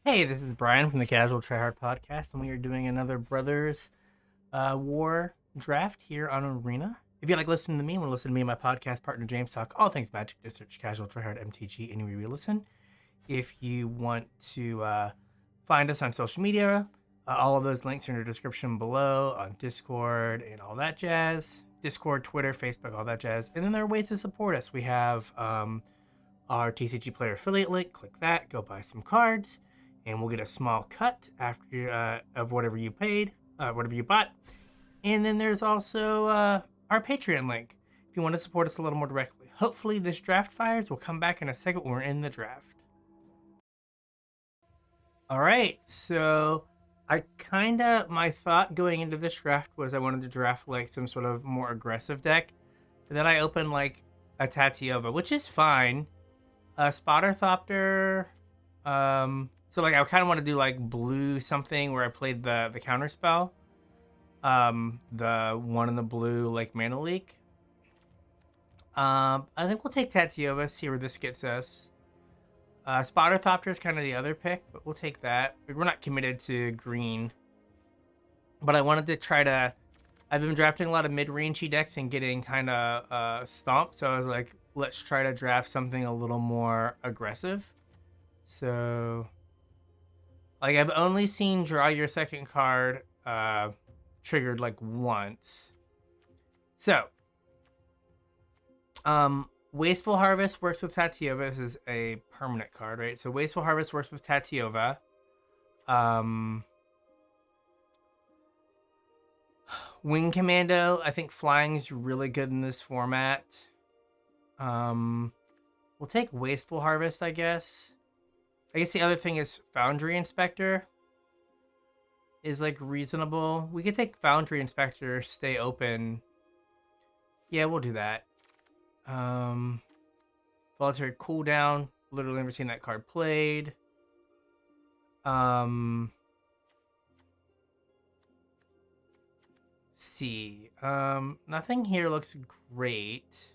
Hey, this is Bryan from the Casual Tryhard Podcast, and we are doing another Brothers War draft here on Arena. If you like listening to me, want to listen to me and my podcast partner James talk all things Magic, just search Casual Tryhard MTG anywhere you listen. If you want to find us on social media, all of those links are in the description below on Discord and all that jazz. Discord, Twitter, Facebook, all that jazz. And then there are ways to support us. We have our TCG Player affiliate link. Click that, go buy some cards, and we'll get a small cut after of whatever you paid, whatever you bought. And then there's also our Patreon link if you want to support us a little more directly. Hopefully this draft fires. We'll come back in a second when we're in the draft. All right, so my thought going into this draft was I wanted to draft like some sort of more aggressive deck. And then I opened like a Tatiova, which is fine. Spotter Thopter. So like I kind of want to do like blue something where I played the counter spell. The one in the blue like mana leak. I think we'll take Tatiova, see where this gets us. Spotter Thopter is kind of the other pick, but we'll take that. We're not committed to green. But I wanted to try to. I've been drafting a lot of mid-rangey decks and getting kind of stomped, so I was like, let's try to draft something a little more aggressive. So, like, I've only seen draw your second card triggered like once. So, Wasteful Harvest works with Tatiova. This is a permanent card, right? So Wasteful Harvest works with Tatiova. Wing Commando, I think flying's really good in this format. We'll take Wasteful Harvest, I guess. I guess the other thing is Foundry Inspector is like reasonable. We could take Foundry Inspector, stay open. Yeah, we'll do that. Voluntary Cooldown. Literally never seen that card played. See. Nothing here looks great.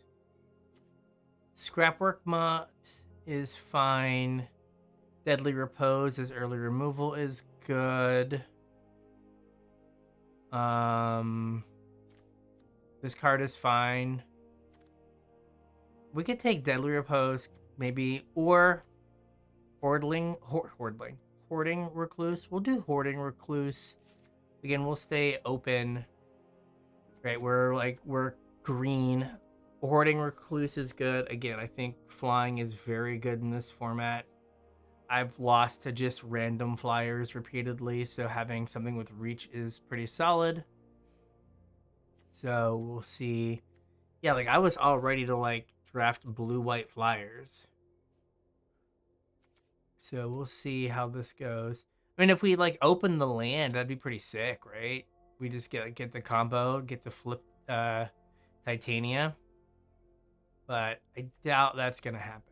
Scrapwork Mutt is fine. Deadly Repose as early removal is good. This card is fine. We could take Deadly Repose, maybe, or Hoarding Recluse. We'll do Hoarding Recluse. Again, we'll stay open. Right, we're green. Hoarding Recluse is good. Again, I think flying is very good in this format. I've lost to just random flyers repeatedly, so having something with reach is pretty solid. So we'll see. Yeah, like I was all ready to like draft blue-white flyers. So we'll see how this goes. I mean, if we like open the land, that'd be pretty sick, right? We just get the combo, get the flip Titania. But I doubt that's gonna happen.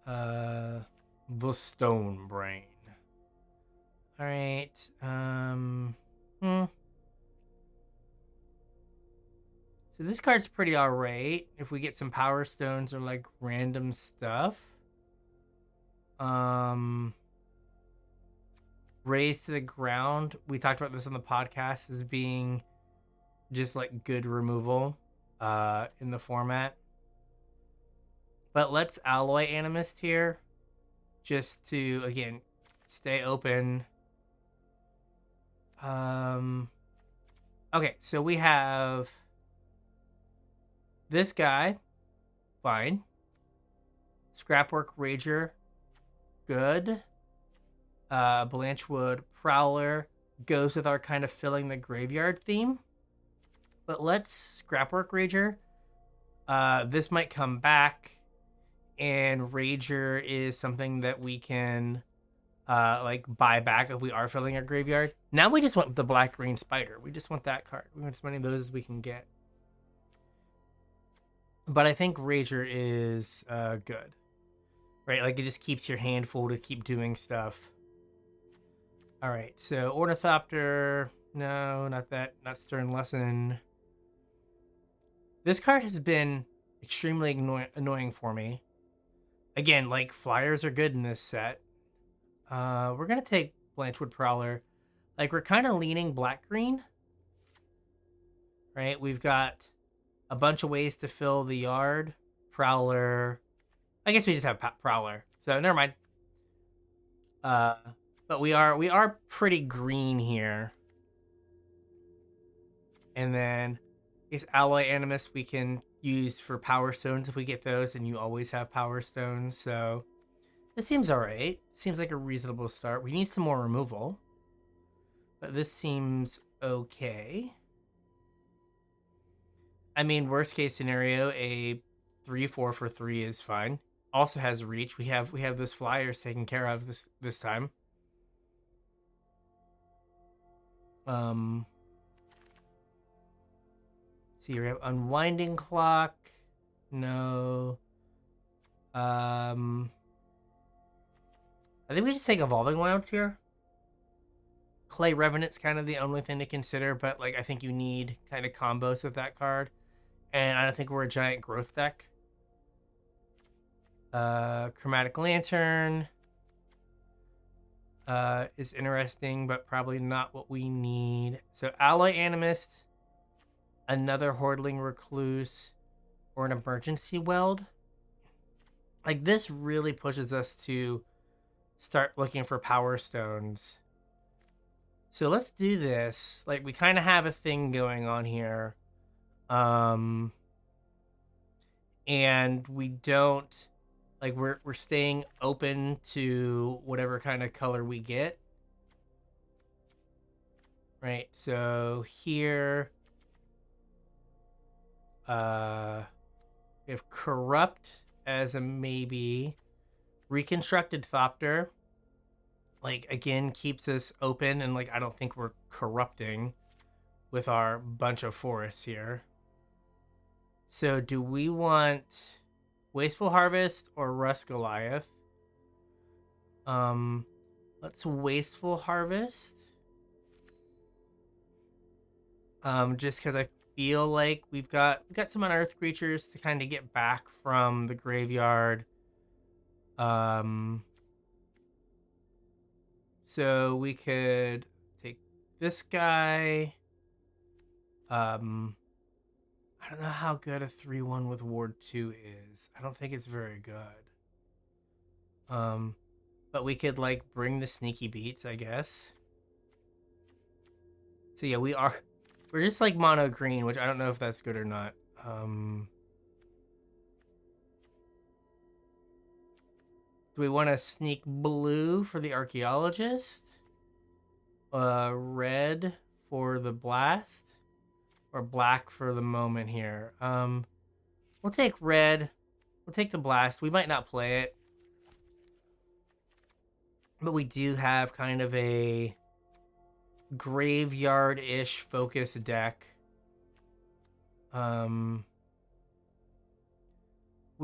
The Stone Brain. All right. So this card's pretty alright. If we get some Power Stones or like random stuff. Raise to the Ground. We talked about this on the podcast as being just like good removal in the format. But let's Alloy Animist here just to, again, stay open. Okay, so we have this guy, fine. Scrapwork Rager, good. Blanchwood Prowler goes with our kind of filling the graveyard theme. But let's Scrapwork Rager. This might come back. And Rager is something that we can like buy back if we are filling our graveyard. Now we just want the black-green spider. We just want that card. We want as many of those as we can get. But I think Rager is good. Right? Like it just keeps your hand full to keep doing stuff. Alright, so Ornithopter. No, not that. Not Stern Lesson. This card has been extremely annoying for me. Again, like, flyers are good in this set. We're gonna take Blanchwood Prowler. Like, we're kind of leaning black-green, right? We've got a bunch of ways to fill the yard. Prowler. I guess we just have Prowler. So never mind. Uh, but we are pretty green here. And then is Alloy Animus we can use for Power Stones if we get those, and you always have Power Stones. So this seems alright. Seems like a reasonable start. We need some more removal, but this seems okay. I mean, worst case scenario, a 3/4 for 3 is fine. Also has reach. We have those flyers taken care of this time. See, we have Unwinding Clock. No. I think we just take Evolving Wilds here. Clay Revenant's kind of the only thing to consider, but like I think you need kind of combos with that card. And I don't think we're a giant growth deck. Chromatic Lantern is interesting, but probably not what we need. So Alloy Animist, another Hordling Recluse, or an Emergency Weld. Like, this really pushes us to start looking for Power Stones. So let's do this. Like, we kind of have a thing going on here. And we don't, like, we're staying open to whatever kind of color we get. Right, so here, we have Corrupt as a maybe. Reconstructed Thopter, like, again, keeps us open, and like I don't think we're corrupting with our bunch of forests here. So do we want Wasteful Harvest or Rust Goliath? Let's Wasteful Harvest. Just because I feel like we've got some unearthed creatures to kind of get back from the graveyard. So we could take this guy. I don't know how good a 3/1 with Ward 2 is. I don't think it's very good. But we could like bring the sneaky beats, I guess. So yeah, we're just like mono green, which I don't know if that's good or not. Do we want to sneak blue for the archaeologist? Red for the blast? Or black for the moment here? We'll take red. We'll take the blast. We might not play it. But we do have kind of a graveyard-ish focus deck. We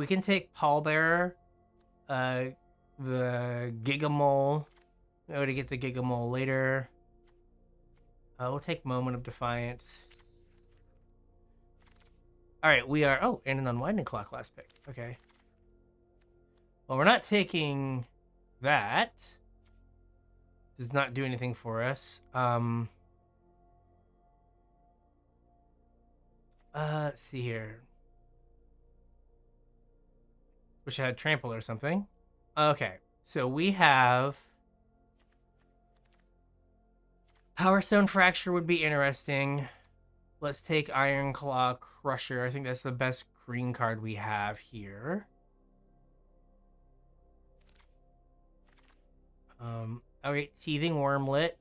can take Pallbearer. The Gigamole. Oh, to get the Gigamole later. We'll take Moment of Defiance. Alright, we are... Oh, and an Unwinding Clock last pick. Okay. Well, we're not taking that. Does not do anything for us. Let's see here. Wish I had Trample or something. Okay, so we have... Power Stone Fracture would be interesting. Let's take Iron Claw Crusher. I think that's the best green card we have here. Okay, Teething Wormlet.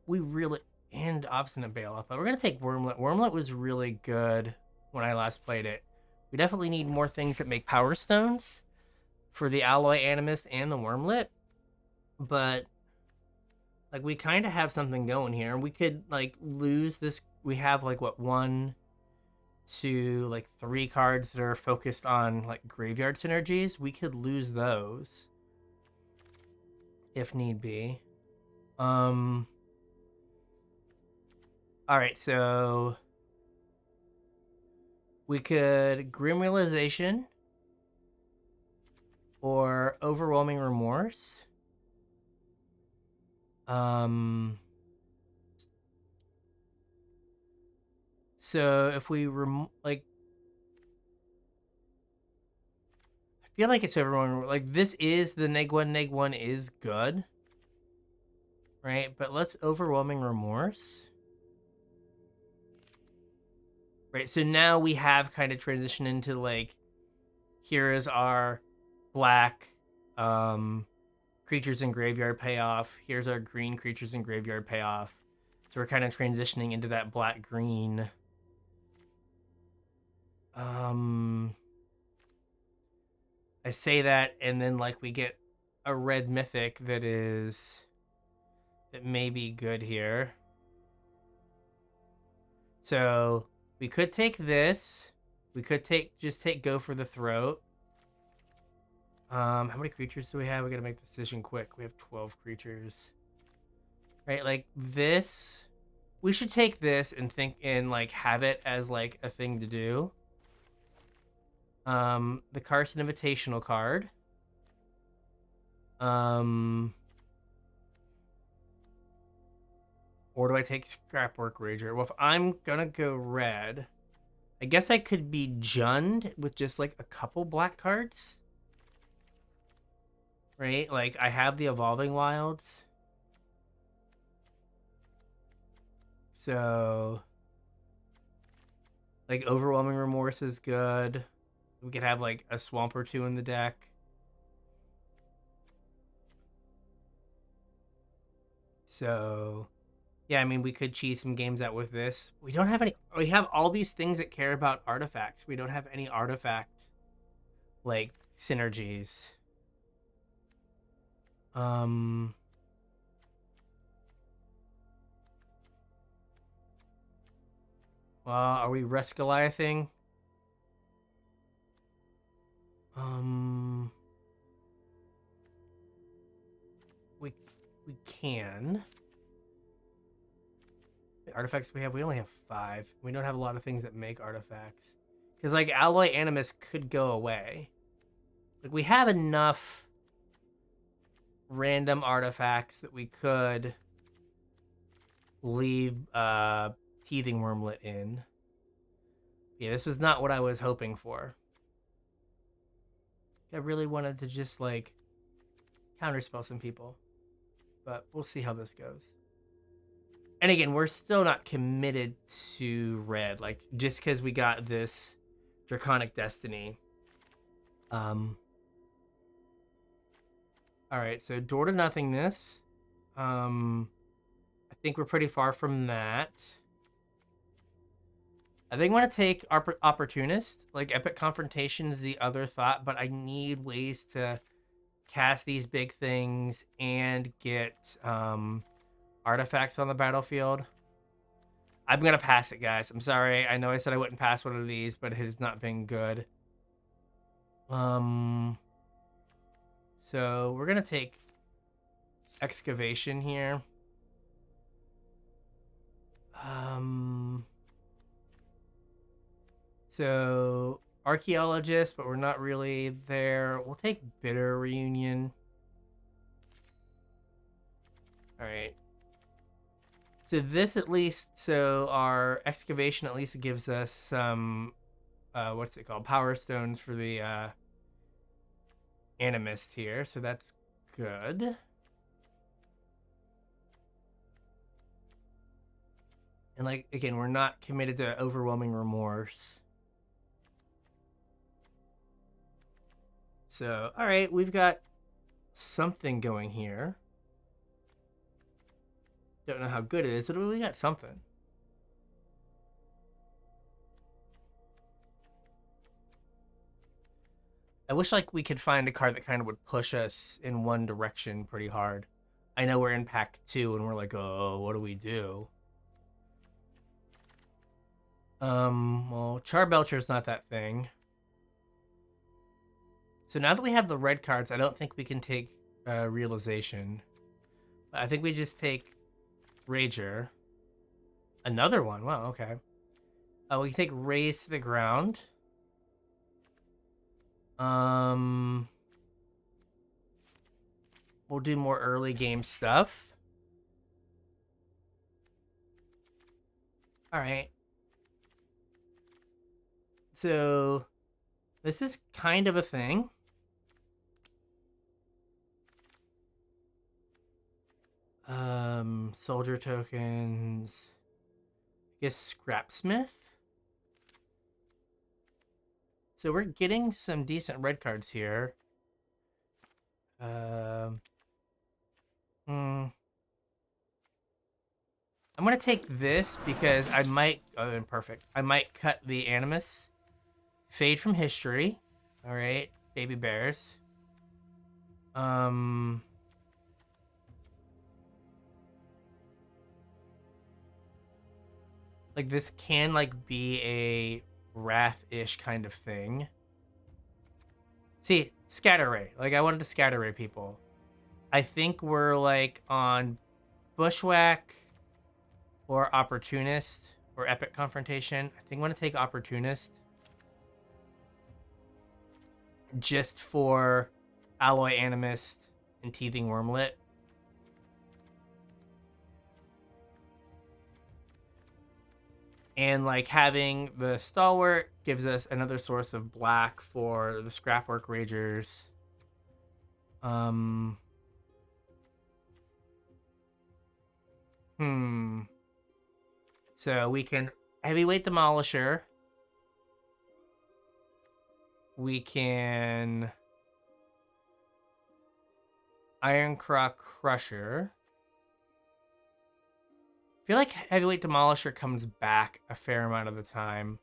We really... And Obstinate Bailoff. But we're going to take Wormlet. Wormlet was really good when I last played it. We definitely need more things that make Power Stones for the Alloy Animist and the Wormlet. But... like, we kind of have something going here. We could, like, lose this. We have, like, what, 1, 2, like, 3 cards that are focused on, like, graveyard synergies. We could lose those if need be. All right, so we could Grim Realization or Overwhelming Remorse. So if we like, I feel like it's everyone. Like this is the neg one is good, right? But let's overwhelming remorse. Right, so now we have kind of transitioned into like, here is our black creatures in graveyard payoff. Here's our green creatures in graveyard payoff. So we're kind of transitioning into that black green. I say that, and then like we get a red mythic that may be good here. So we could take this. We could just take go for the throat. How many creatures do we have? We gotta make the decision quick. We have 12 creatures. Right, like this. We should take this and think and like have it as like a thing to do. The Carson Invitational card. Or do I take Scrapwork Rager? Well, if I'm gonna go red, I guess I could be Jund with just like a couple black cards. Right? Like I have the Evolving Wilds. So like Overwhelming Remorse is good. We could have like a swamp or two in the deck. So yeah, I mean, we could cheese some games out with this. We don't have any. We have all these things that care about artifacts. We don't have any artifact like synergies. Well, are we Rescaliathing? We can. The artifacts we only have 5. We don't have a lot of things that make artifacts. Because like Alloy Animus could go away. Like we have enough random artifacts that we could leave Teething Wormlet in. Yeah, this was not what I was hoping for. I really wanted to just like counterspell some people. But we'll see how this goes. And again, we're still not committed to red. Like, just because we got this Draconic Destiny. Alright, so Door to Nothingness. I think we're pretty far from that. I think I want to take Opportunist. Like, Epic Confrontation is the other thought, but I need ways to cast these big things and get artifacts on the battlefield. I'm gonna pass it, guys. I'm sorry. I know I said I wouldn't pass one of these, but it has not been good. So we're gonna take Excavation here. So Archaeologist, but we're not really there. We'll take Bitter Reunion. All right. So this at least, so our Excavation at least gives us some, what's it called? Power Stones for the Animist here. So that's good. And like, again, we're not committed to Overwhelming Remorse. So, all right, we've got something going here. Don't know how good it is, but we got something. I wish like we could find a card that kind of would push us in one direction pretty hard. I know we're in pack 2 and we're like, oh, what do we do? Well, Charbelcher's not that thing. So now that we have the red cards, I don't think we can take Realization. I think we just take Rager. Another one. Wow, okay. We can take Raise to the Ground. We'll do more early game stuff. All right. So this is kind of a thing. Soldier tokens. I guess Scrapsmith. So we're getting some decent red cards here. I'm gonna take this because I might. Oh, perfect. I might cut the Animus. Fade from history. All right, baby bears. Like this can like be a wrath-ish kind of thing. See, scatter ray. Like I wanted to scatter ray people. I think we're like on bushwhack or opportunist or epic confrontation. I think I'm gonna take opportunist just for alloy animist and teething wormlet. And like having the stalwart gives us another source of black for the scrapwork ragers. So we can heavyweight demolisher. We can Ironclaw Crusher. I feel like heavyweight demolisher comes back a fair amount of the time.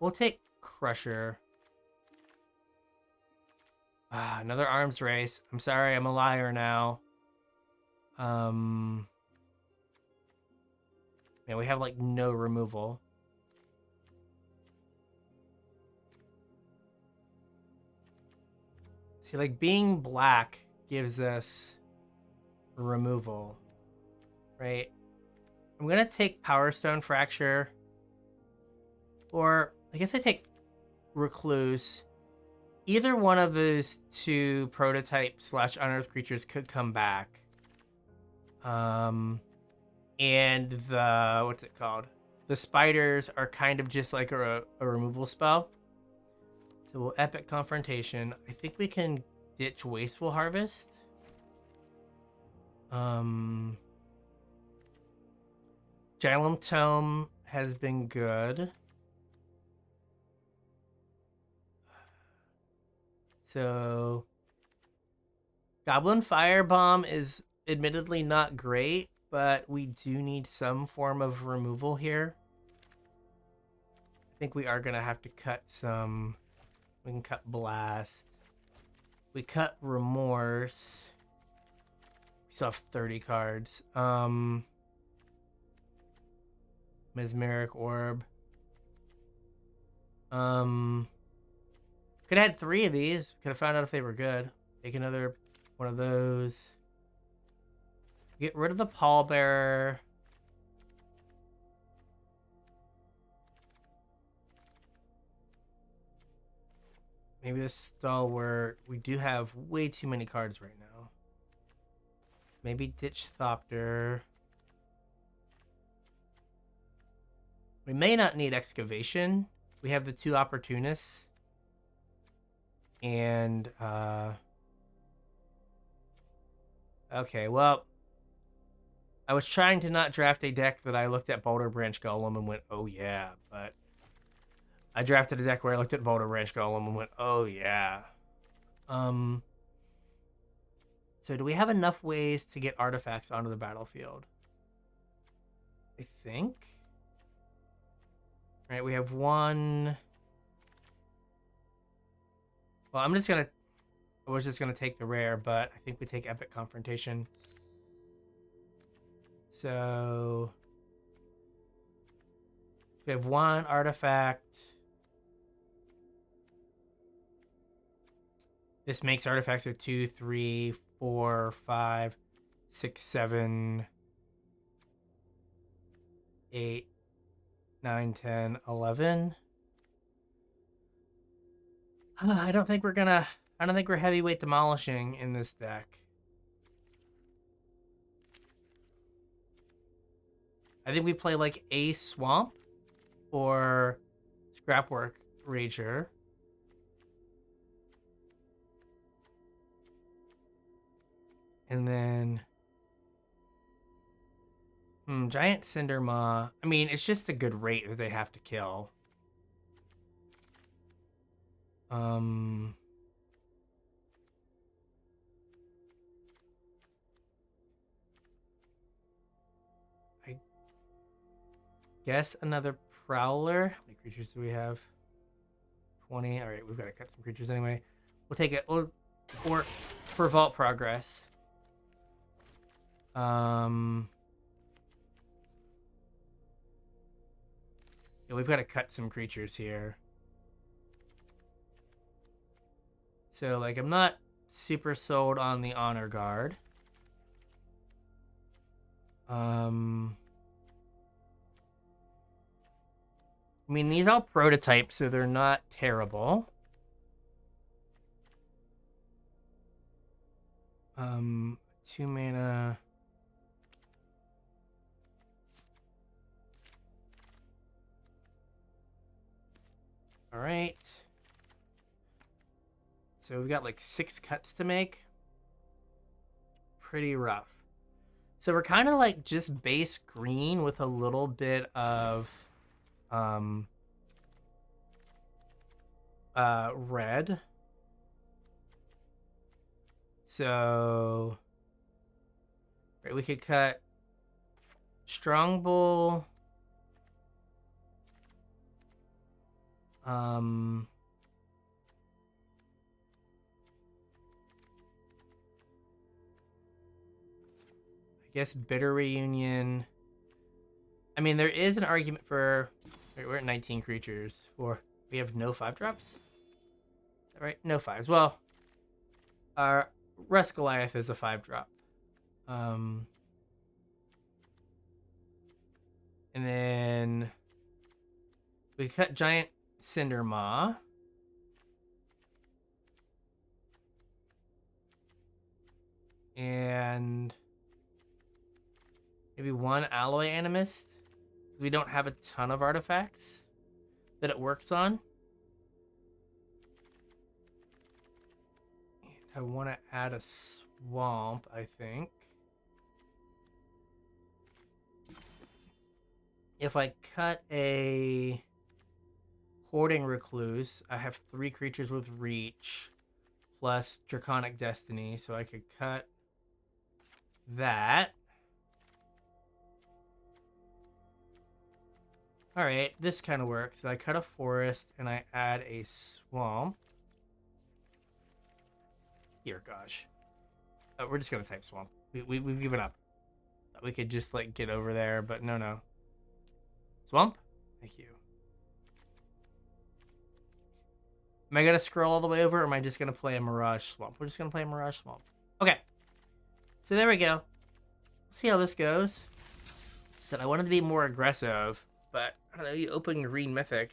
We'll take Crusher. Another arms race. I'm sorry, I'm a liar now. Man, we have like no removal. See, like being black gives us removal, right? I'm gonna take Power Stone Fracture, or I guess I take Recluse. Either one of those two prototype / unearthed creatures could come back. And the what's it called? The spiders are kind of just like a removal spell. So we'll epic confrontation. I think we can ditch wasteful harvest. Gylem Tome has been good. So Goblin Firebomb is admittedly not great, but we do need some form of removal here. I think we are gonna have to cut some. We can cut Blast. We cut Remorse. We still have 30 cards. Mesmeric Orb. Could have had 3 of these. Could have found out if they were good. Take another one of those. Get rid of the Pallbearer. Maybe the Stalwart. We do have way too many cards right now. Maybe ditch Thopter. We may not need Excavation. We have the 2 Opportunists. And, okay, well, I was trying to not draft a deck that I looked at Boulder Branch Golem and went, oh yeah, but I drafted a deck where I looked at Boulder Branch Golem and went, oh yeah. So do we have enough ways to get artifacts onto the battlefield? I think. All right, we have 1. Well, I was just gonna take the rare, but I think we take Epic Confrontation. So we have 1 artifact. This makes artifacts of 2, 3, 4, 5, 6, 7, 8, 9, 10, 11. I don't think we're heavyweight demolishing in this deck. I think we play like a swamp or scrapwork rager. And then giant cinder maw. I mean, it's just a good rate that they have to kill. I guess another prowler. How many creatures do we have? 20. All right, we've got to cut some creatures anyway. We'll take it. For vault progress. Yeah, we've got to cut some creatures here. So, like, I'm not super sold on the honor guard. I mean, these are all prototypes, so they're not terrible. 2 mana. All right. So we've got like 6 cuts to make. Pretty rough. So we're kind of like just base green with a little bit of red. So right, we could cut Strong Bull. I guess Bitter Reunion. I mean, there is an argument for... Wait, we're at 19 creatures. We have no 5-drops? Is that right? No 5s. Well, our Rust Goliath is a 5-drop. And then we cut Giant Cinder Maw. And maybe 1 Alloy Animist. We don't have a ton of artifacts that it works on. I want to add a swamp, I think. If I cut a Hoarding Recluse, I have 3 creatures with reach plus Draconic Destiny, so I could cut that. Alright, this kind of works. So I cut a forest and I add a swamp. Dear gosh. We're just going to type swamp. We've given up. Thought we could just like get over there, but no. Swamp? Thank you. Am I going to scroll all the way over or am I just going to play a Mirage Swamp? We're just going to play a Mirage Swamp. Okay. So there we go. Let's see how this goes. Said I wanted to be more aggressive, but I don't know, you open Green Mythic.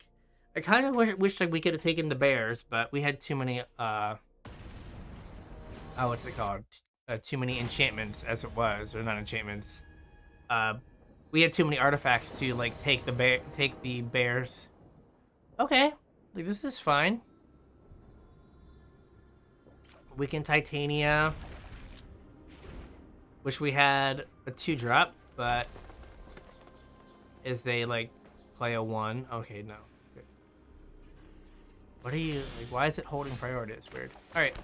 I kind of wish like we could have taken the bears, but we had too many, what's it called? Too many enchantments as it was, or not enchantments. We had too many artifacts to like take the bears. Okay, like this is fine. We can Titania. Wish we had a 2-drop, but is they like play a 1? Okay, no. Good. What are you like? Why is it holding priority? It's weird. All right.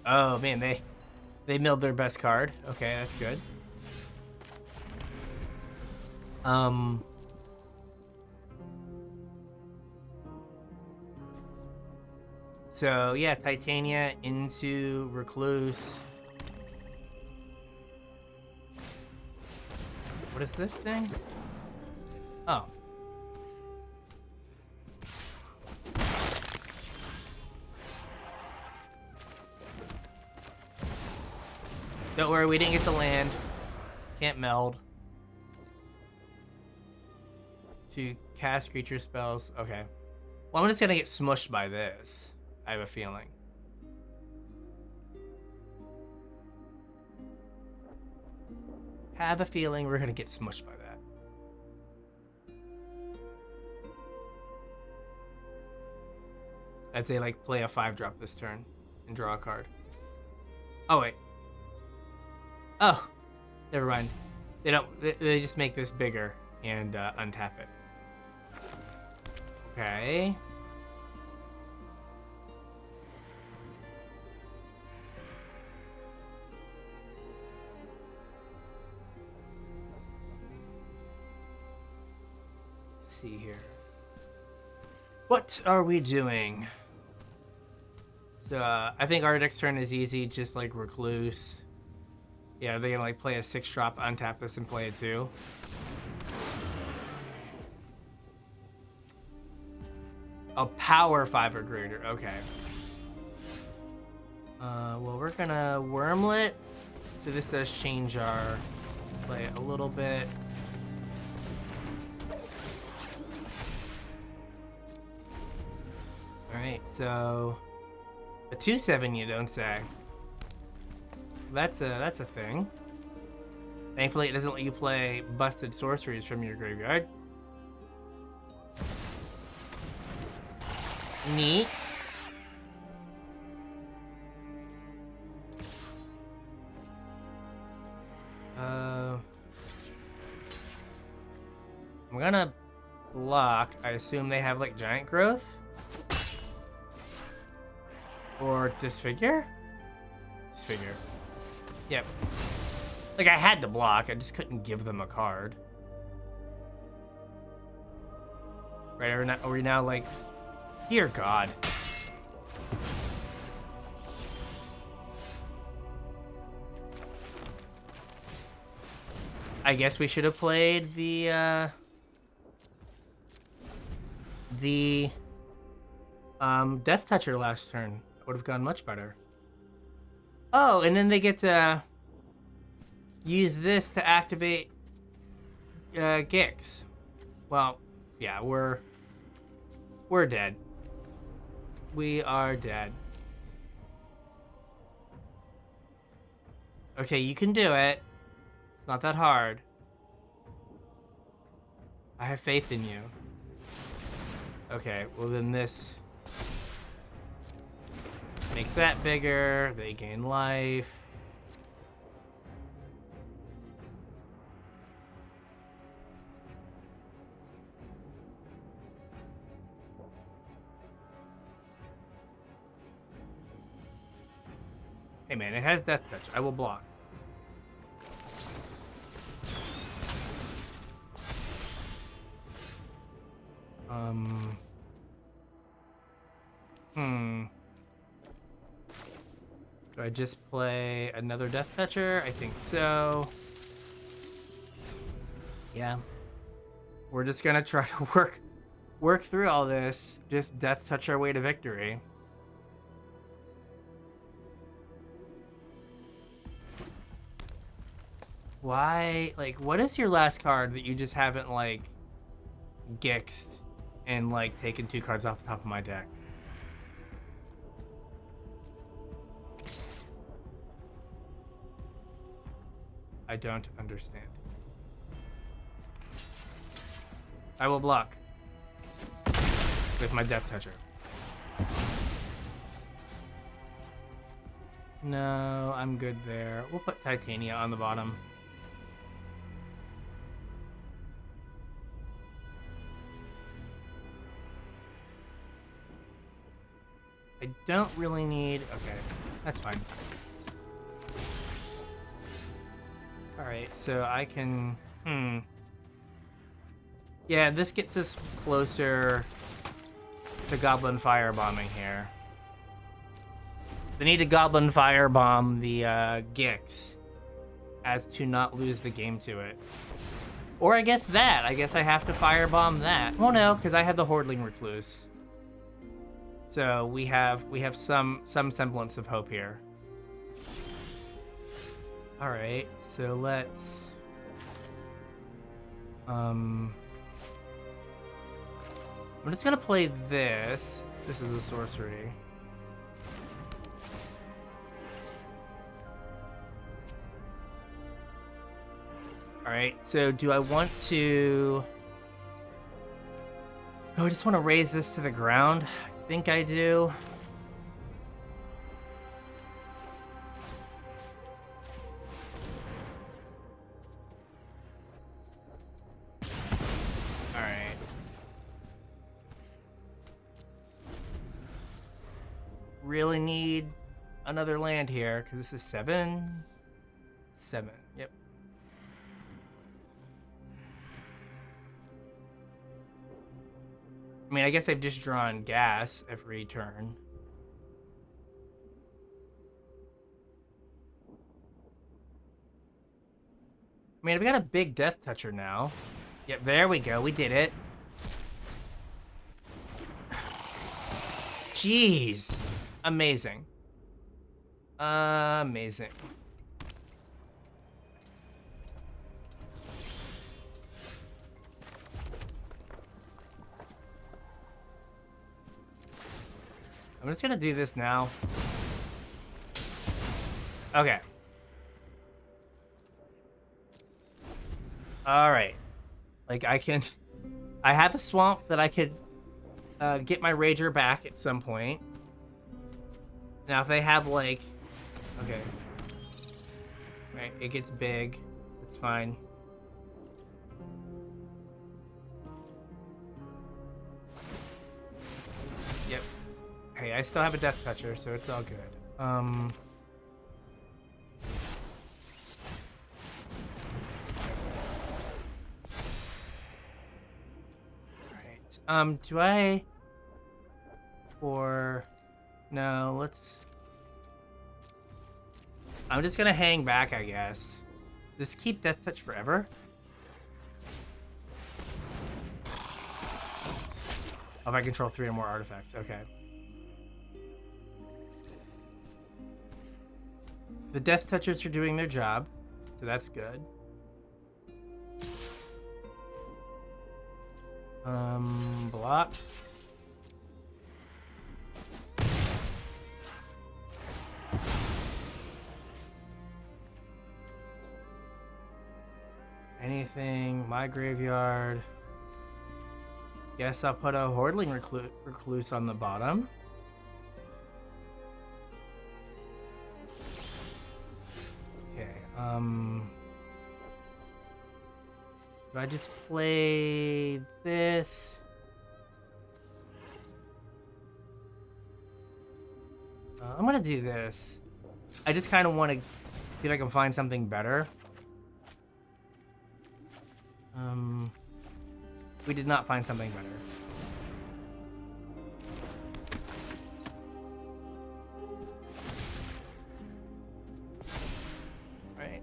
Oh man, they milled their best card. Okay, that's good. So yeah, Titania into Recluse. What is this thing? Oh. Don't worry, we didn't get the land. Can't meld. To cast creature spells. Okay. Well, I'm just gonna get smushed by this. I have a feeling. Have a feeling we're gonna get smushed by that. I'd say like play a 5-drop this turn and draw a card. Oh wait. Oh, never mind. They don't. They just make this bigger and untap it. Okay. Let's see here. What are we doing? So I think our next turn is easy, just like Recluse. Yeah, they're gonna like play a 6-drop, untap this, and play it too. A power 5 or greater. Okay. Well, we're gonna Wormlet. So this does change our play a little bit. All right, so a 2/7, you don't say. That's a thing. Thankfully, it doesn't let you play busted sorceries from your graveyard. Neat. I'm gonna block. I assume they have like giant growth or disfigure. Disfigure. Yep. Like I had to block. I just couldn't give them a card. Right? Are we now like, dear God. I guess we should have played the Death Toucher last turn. Would have gone much better. Oh, and then they get to use this to activate Gix. Well, yeah, we're dead. We are dead. Okay, you can do it. It's not that hard. I have faith in you. Okay, well then this makes that bigger. They gain life. Hey man, it has Death Touch. I will block. Do I just play another Death Toucher? I think so. Yeah. We're just gonna try to work through all this. Just Death Touch our way to victory. Why? Like, what is your last card that you just haven't, like, Gixed and, like, taken 2 cards off the top of my deck? I don't understand. I will block with my Death Toucher. No, I'm good there. We'll put Titania on the bottom. I don't really need... Okay, that's fine. Alright, so I can... Yeah, this gets us closer to Goblin Firebombing here. They need to Goblin Firebomb the Gix as to not lose the game to it. Or I guess that. I guess I have to Firebomb that. Oh no, because I have the Hordling Recluse. So we have some semblance of hope here. All right, so let's I'm just gonna play this. This is a sorcery. Alright, so do I want to... Oh, I just want to raise this to the ground. I think I do. Alright. Really need another land here, because this is 7. 7, yep. I mean, I guess I've just drawn gas every turn. I mean, I've got a big Death Toucher now. Yep, there we go. We did it. Jeez. Amazing. Amazing. I'm just gonna do this now. Okay. Alright. Like, I have a swamp that I could get my Rager back at some point. Now, if they have, like... Okay. Right, it gets big. It's fine. Yep. Hey, I still have a Death Toucher, so it's all good. Alright. Do I... Or... No, let's... I'm just gonna hang back, I guess. Just keep Death Touch forever. Oh, if I control 3 or more artifacts, okay. The Death Touchers are doing their job, so that's good. Block. Anything, my graveyard. Guess I'll put a Hordling Recluse on the bottom. Okay, do I just play this? I'm gonna do this. I just kind of want to see if I can find something better. We did not find something better. Right.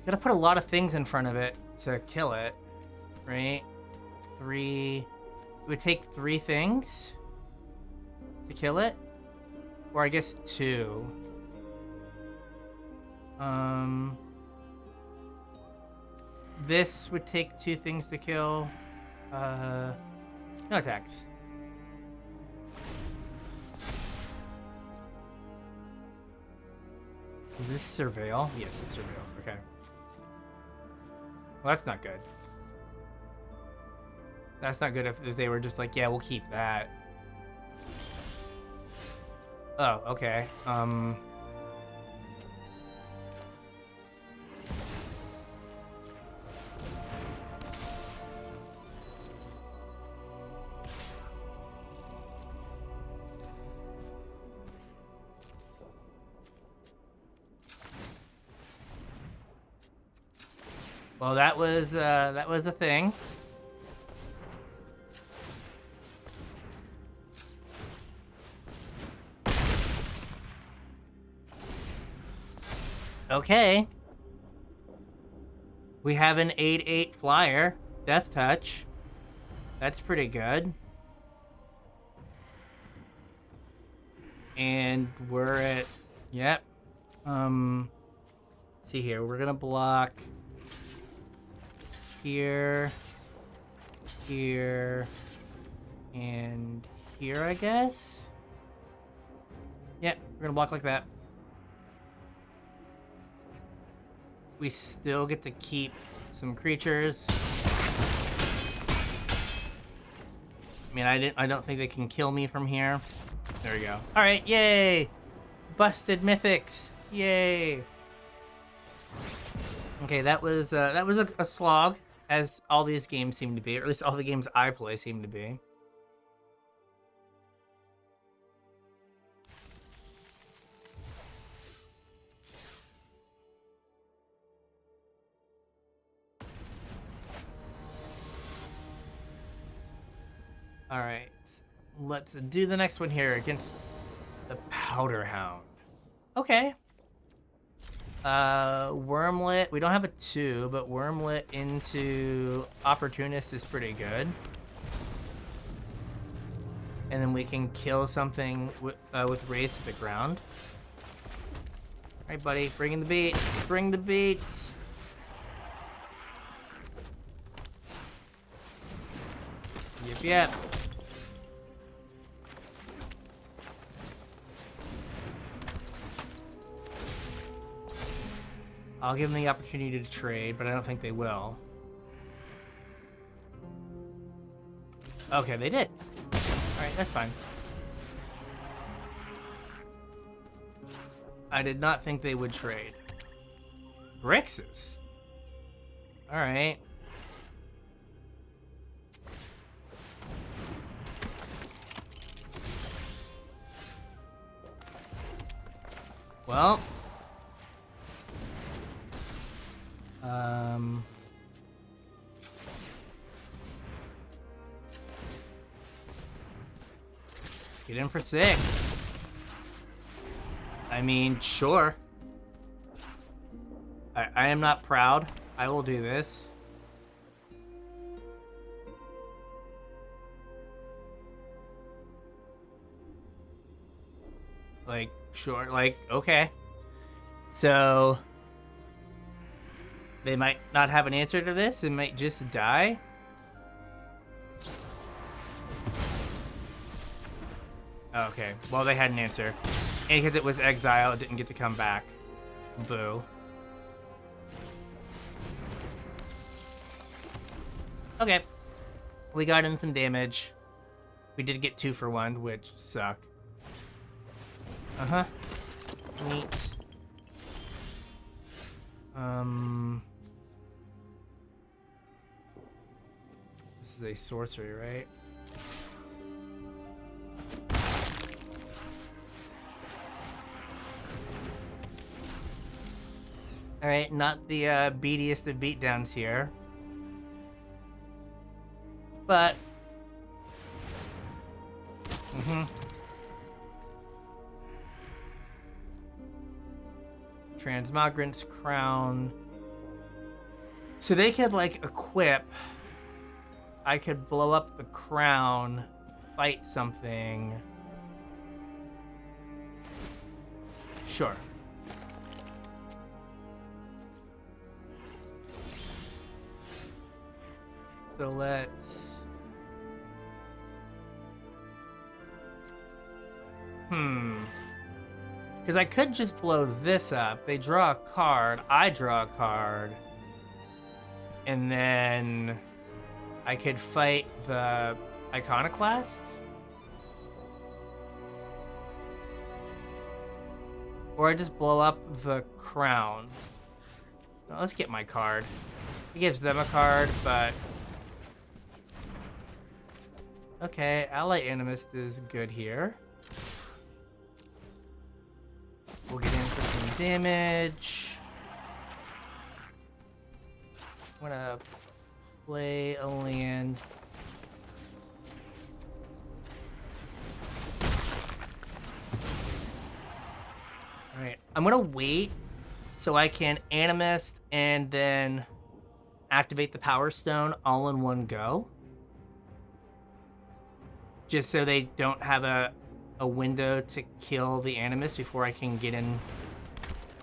Gotta put a lot of things in front of it to kill it, right? 3. It would take 3 things to kill it, or I guess 2. This would take 2 things to kill. No attacks. Is this surveil? Yes, it surveils. Okay. Well, that's not good. That's not good if they were just like, yeah, we'll keep that. Oh, okay. Well, that was a thing. Okay. We have an 8/8 flyer, Death Touch. That's pretty good. And we're at, yep. See here, we're gonna block here, here, and here, I guess? Yeah, we're gonna block like that. We still get to keep some creatures. I mean, I don't think they can kill me from here. There we go. All right, yay! Busted mythics, yay! Okay, that was a slog, as all these games seem to be, or at least all the games I play seem to be. All right, let's do the next one here against the Powder Hound. Okay. Wormlet. We don't have a 2, but Wormlet into Opportunist is pretty good. And then we can kill something with Raise to the ground. All right, buddy, bring in the beats. Bring the beats. Yep, yep. I'll give them the opportunity to trade, but I don't think they will. Okay, they did. Alright, that's fine. I did not think they would trade. Grixis. Alright. Well. Let's get in for 6. I mean, sure. I am not proud. I will do this. Like, sure, like, okay. So, they might not have an answer to this. It might just die. Okay, well, they had an answer. And because it was exile, it didn't get to come back. Boo. Okay. We got in some damage. We did get 2 for 1, which suck. Uh-huh. Neat. This is a sorcery, right? Alright, not the beatiest of beatdowns here. But... Transmogrant's Crown. So they could, like, equip. I could blow up the crown, fight something. Sure. So let's... Because I could just blow this up. They draw a card, I draw a card. And then I could fight the Iconoclast? Or I just blow up the crown. Now, let's get my card. It gives them a card, but... Okay, Ally Animist is good here. We'll get in for some damage. I'm gonna play a land. Alright, I'm gonna wait so I can Animist and then activate the Power Stone all in one go. Just so they don't have a window to kill the Animist before I can get in.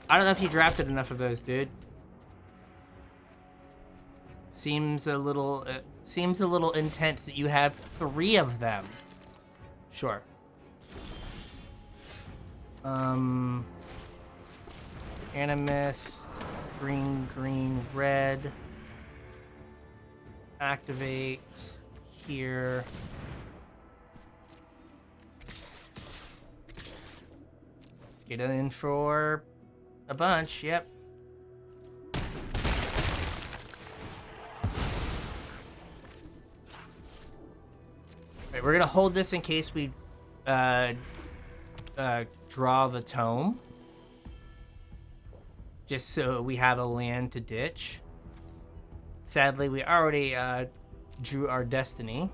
I don't know if you drafted enough of those, dude. Seems a little intense that you have 3 of them. Sure. Animus, green, red. Activate here. Let's get in for a bunch. Yep. Right, we're gonna hold this in case we draw the tome, just so we have a land to ditch. Sadly, we already drew our destiny.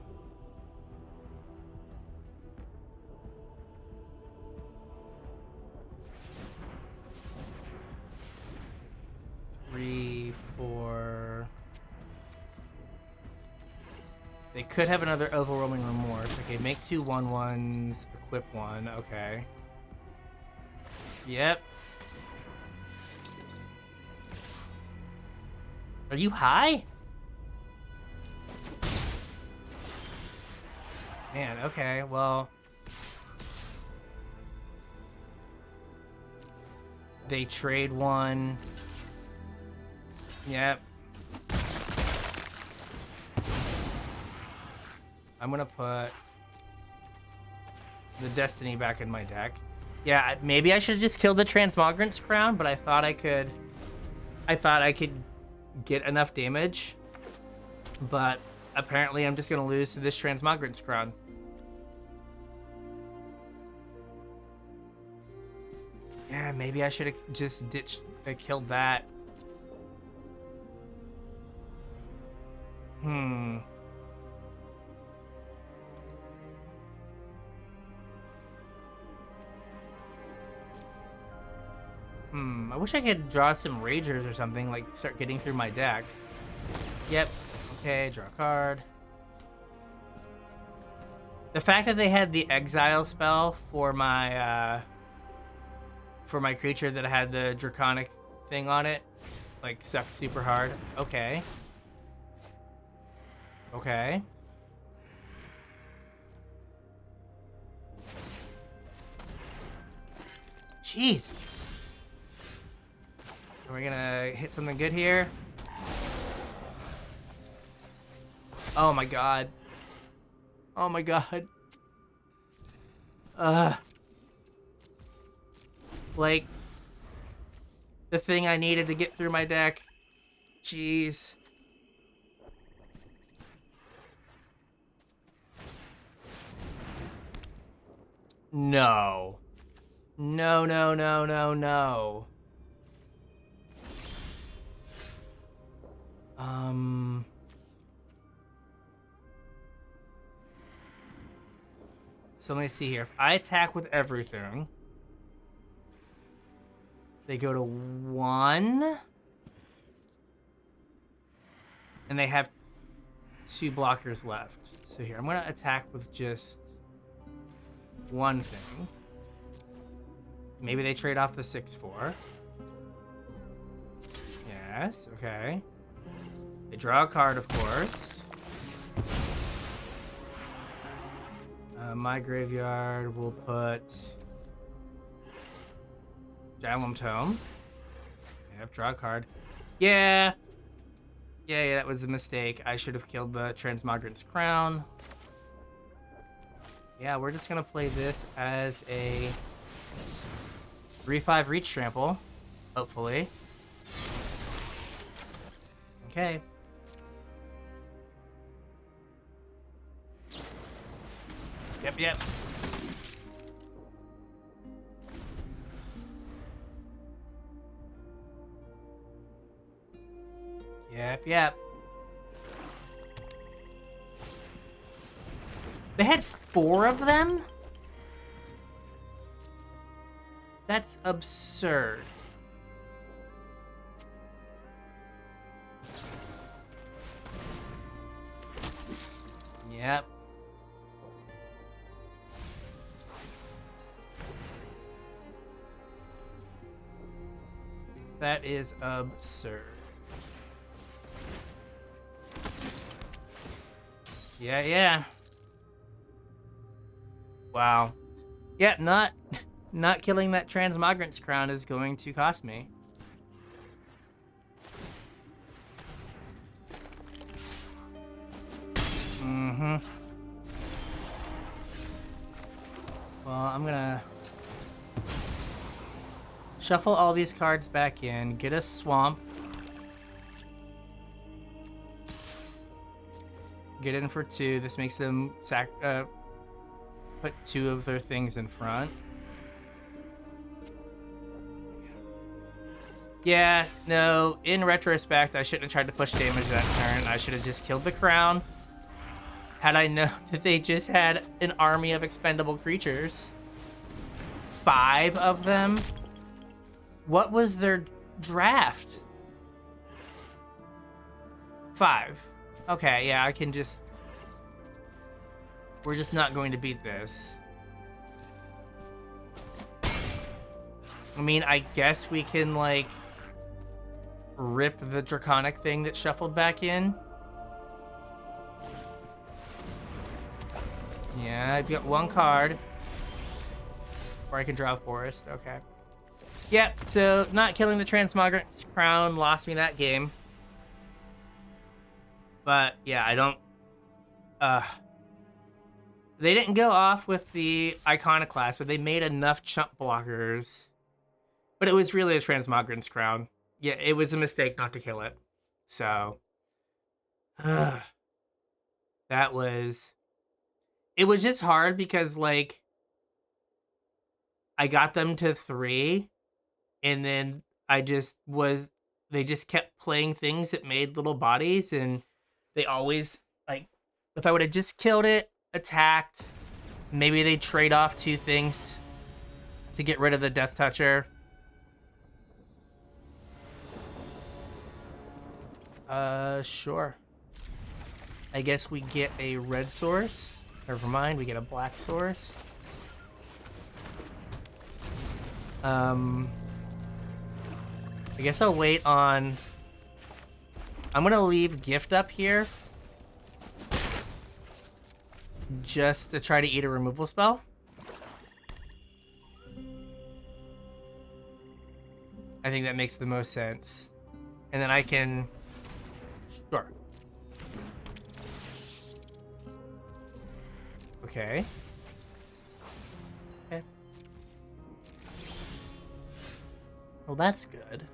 Three, 4. They could have another overwhelming remorse. Okay, make 2 1/1s, equip 1. Okay. Yep. Are you high? Man, okay, well. They trade 1. Yep. I'm gonna put the Destiny back in my deck. Yeah, maybe I should just kill the Transmogrant's Crown, but I thought I could get enough damage. But apparently I'm just gonna lose to this Transmogrant's Crown. Yeah, maybe I should have just killed that. I wish I could draw some Ragers or something, like start getting through my deck. Yep. Okay, draw a card. The fact that they had the exile spell for my creature that had the draconic thing on it, like, sucked super hard. Okay. Okay. Jesus. Are we gonna hit something good here? Oh my god. Oh my god. Like, the thing I needed to get through my deck. Jeez. No. No, no, no, no, no. So let me see here. If I attack with everything, they go to 1. And they have 2 blockers left. So here, I'm going to attack with just 1 thing. Maybe they trade off the 6/4. Yes, okay. They draw a card, of course. My graveyard will put Diamond Tome. Yep, draw a card. Yeah, that was a mistake. I should have killed the Transmogrant's Crown. Yeah, we're just gonna play this as a 3/5 reach trample, hopefully. Okay. Yep. Yep. They had 4 of them? That's absurd. Yep. That is absurd. Yeah, yeah. Wow. Yeah, not killing that transmogrant's crown is going to cost me. Mm-hmm. Well, I'm gonna shuffle all these cards back in, get a swamp, get in for 2. This makes them put 2 of their things in front. Yeah, no, in retrospect, I shouldn't have tried to push damage that turn. I should have just killed the crown. Had I known that they just had an army of expendable creatures. 5 of them? What was their draft? 5. Okay, yeah, I can just... We're just not going to beat this. I mean, I guess we can, like, rip the Draconic thing that shuffled back in. Yeah, I've got 1 card. Or I can draw a forest, okay. Yep, so not killing the Transmogrant's Crown lost me that game. But, yeah, I don't... They didn't go off with the Iconoclast, but they made enough chump blockers. But it was really a Transmogrant's Crown. Yeah, it was a mistake not to kill it. So... that was... It was just hard because, like... I got them to 3, and then I just was... They just kept playing things that made little bodies, and they always, like... If I would have just killed it, attacked, maybe they trade off 2 things to get rid of the Death Toucher. Sure. I guess we get a red source. Never mind, we get a black source. I guess I'll wait on... I'm gonna leave Gift up here just to try to eat a removal spell. I think that makes the most sense. And then I can... Sure. Okay. Okay. Well, that's good.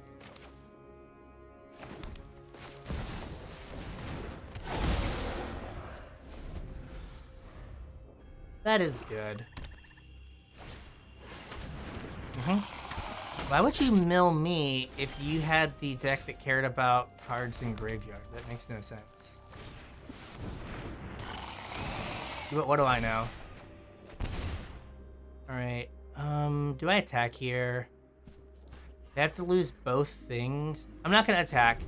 That is good. Why would you mill me if you had the deck that cared about cards in graveyard? That makes no sense. But what do I know? Alright. Do I attack here? They have to lose both things. I'm not gonna attack,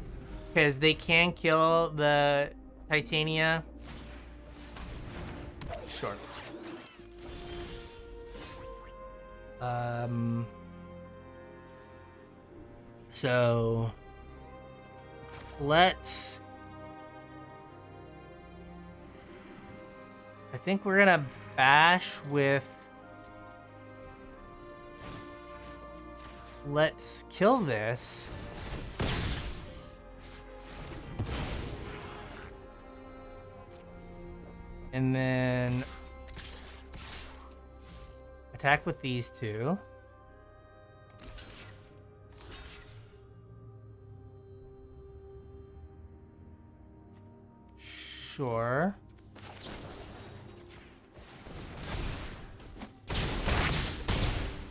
because they can kill the Titania. Sure. So let's... I think we're gonna bash with... Let's kill this. And then attack with these 2. Sure.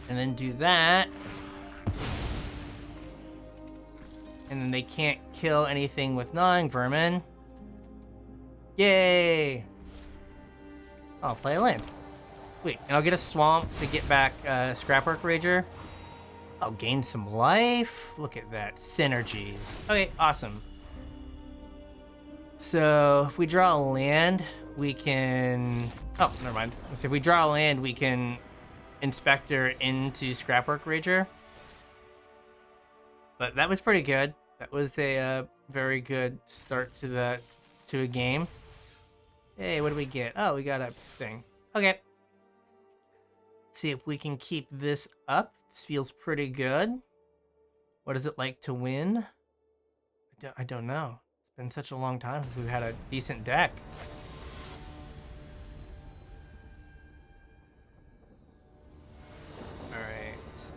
And then do that. And then they can't kill anything with gnawing vermin. Yay! I'll play a land. Wait, and I'll get a swamp to get back Scrapwork Rager. I'll gain some life. Look at that. Synergies. Okay, awesome. So if we draw a land, we can... Oh, never mind. So if we draw a land, we can Inspector into Scrapwork Rager. But that was pretty good. That was a very good start to a game. Hey, what do we get? Oh, we got a thing. Okay. Let's see if we can keep this up. This feels pretty good. What is it like to win? I don't know. It's been such a long time since we've had a decent deck.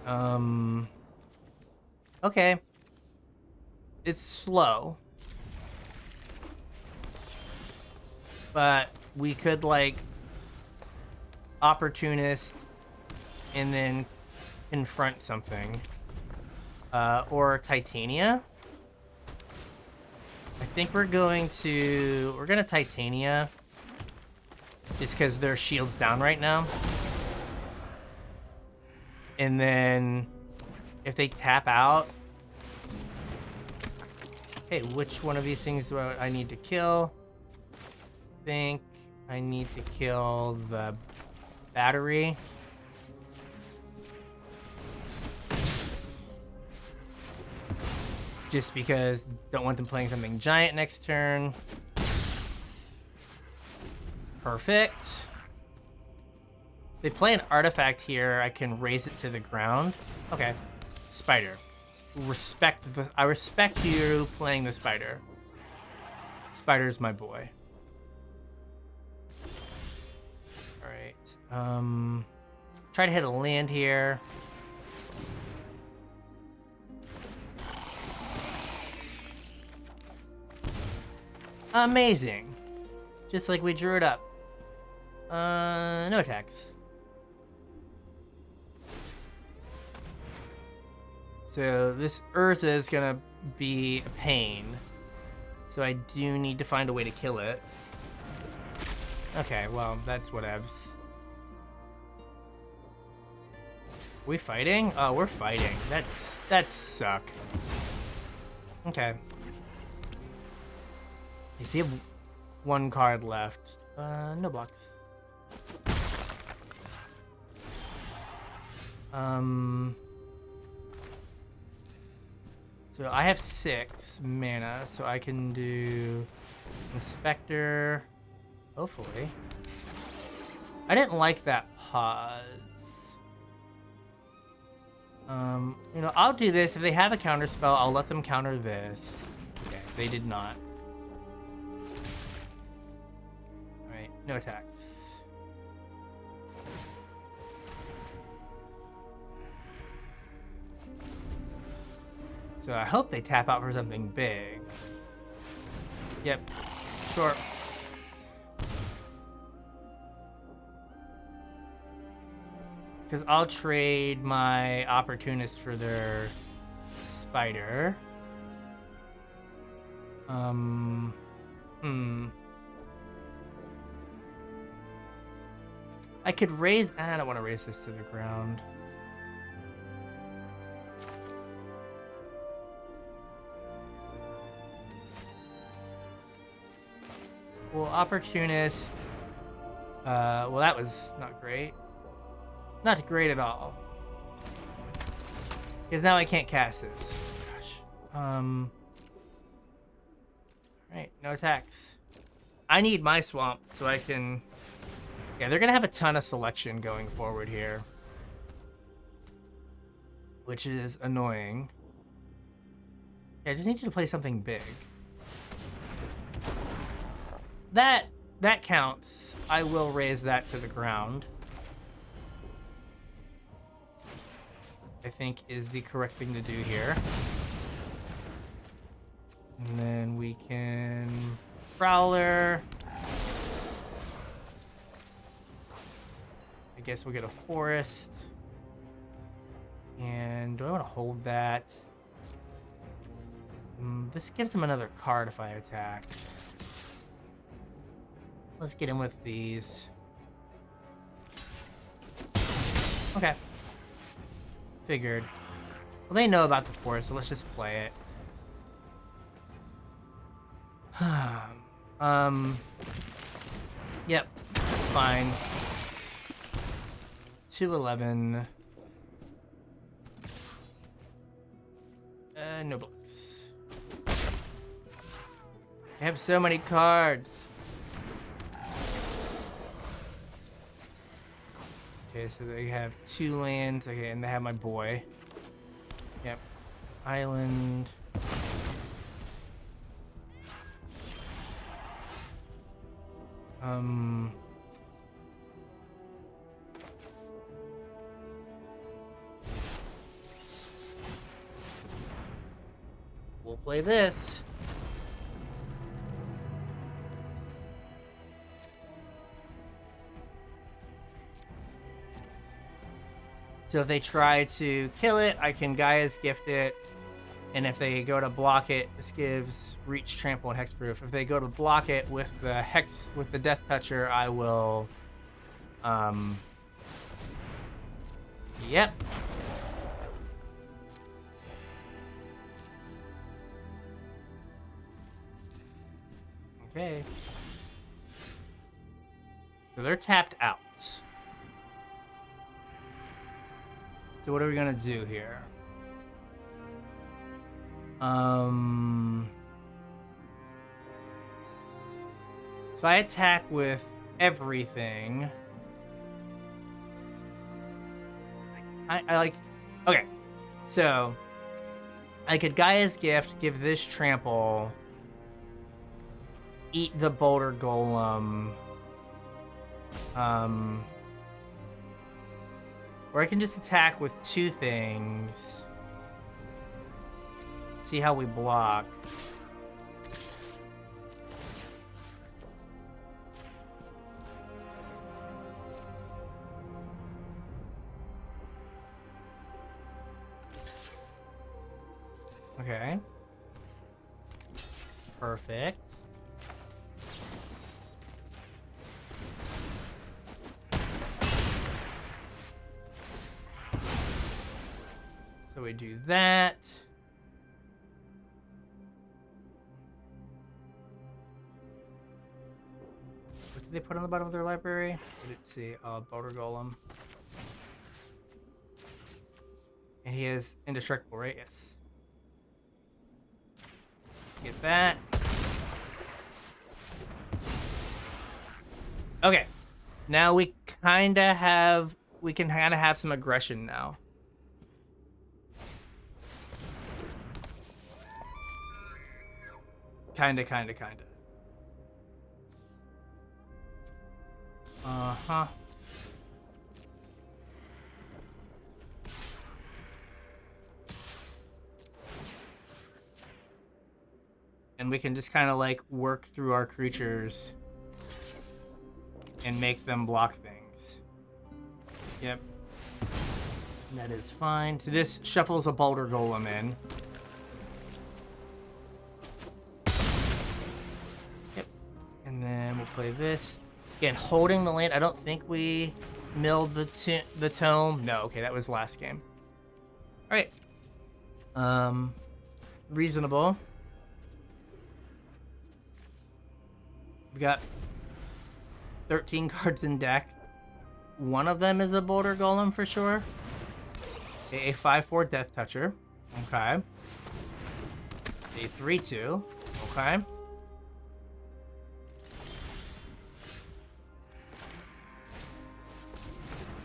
Alright. Okay. It's slow. But we could, like, opportunist and then confront something. Or Titania. I think we're gonna Titania. Just because their shield's down right now. And then if they tap out. Hey, which one of these things do I need to kill? I think I need to kill the battery. Just because don't want them playing something giant next turn. Perfect. They play an artifact here. I can raise it to the ground. Okay. Spider. I respect you playing the spider. Spider's my boy. Alright. Try to hit a land here. Amazing. Just like we drew it up. No attacks. So this Urza is gonna be a pain. So I do need to find a way to kill it. Okay, well, that's whatevs. We fighting? Oh, we're fighting. That suck. Okay. You see, one card left. No blocks. So I have 6 mana, so I can do Inspector, hopefully. I didn't like that pause. You know, I'll do this. If they have a counter spell, I'll let them counter this. Okay, they did not. Alright, no attacks. So I hope they tap out for something big. Yep, sure. Because I'll trade my Opportunist for their Spider. I could raise... I don't want to raise this to the ground. Well, Opportunist... well, that was not great. Not great at all. Because now I can't cast this. Gosh. Alright, no attacks. I need my swamp so I can... Yeah, they're going to have a ton of selection going forward here. Which is annoying. Yeah, I just need you to play something big. That counts. I will raise that to the ground. I think is the correct thing to do here. And then we can Prowler. I guess we'll get a Forest. And do I want to hold that? This gives him another card if I attack. Let's get in with these. Okay. Figured. Well, they know about the Forest, so let's just play it. Yep, that's fine. 2/11. No blocks. I have so many cards. Okay, so they have 2 lands. Okay, and they have my boy. Yep. Island. We'll play this. So if they try to kill it, I can Gaia's Gift it. And if they go to block it, this gives reach, trample, and hexproof. If they go to block it with the Death Toucher, I will yep. Okay. So they're tapped out. So what are we gonna do here? So I attack with everything. I like... Okay. So I could Gaia's Gift, give this trample, eat the Boulder Golem, or I can just attack with 2 things. See how we block. Okay. Perfect. So we do that. What did they put on the bottom of their library? Let's see. Boulder Golem. And he is indestructible, right? Yes. Get that. Okay. Now we can kind of have some aggression now. Kinda. Uh-huh. And we can just kind of like work through our creatures and make them block things. Yep. That is fine. So this shuffles a Boulder Golem in. Yep. And then we'll play this. Again, holding the land. I don't think we milled the tome. No, okay, that was last game. All right. Reasonable. We've got 13 cards in deck. One of them is a Boulder Golem for sure. A 5/4 Death Toucher. Okay. A 3/2. Okay.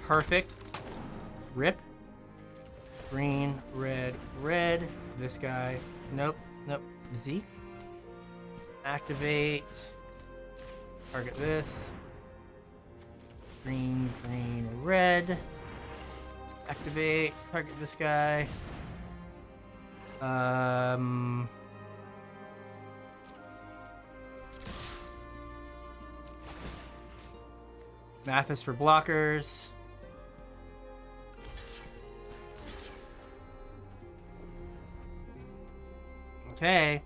Perfect. Rip. Green, red, red. This guy. Nope. Zeke. Activate. Target this. Green, red. Activate. Target this guy. Math is for blockers. Okay.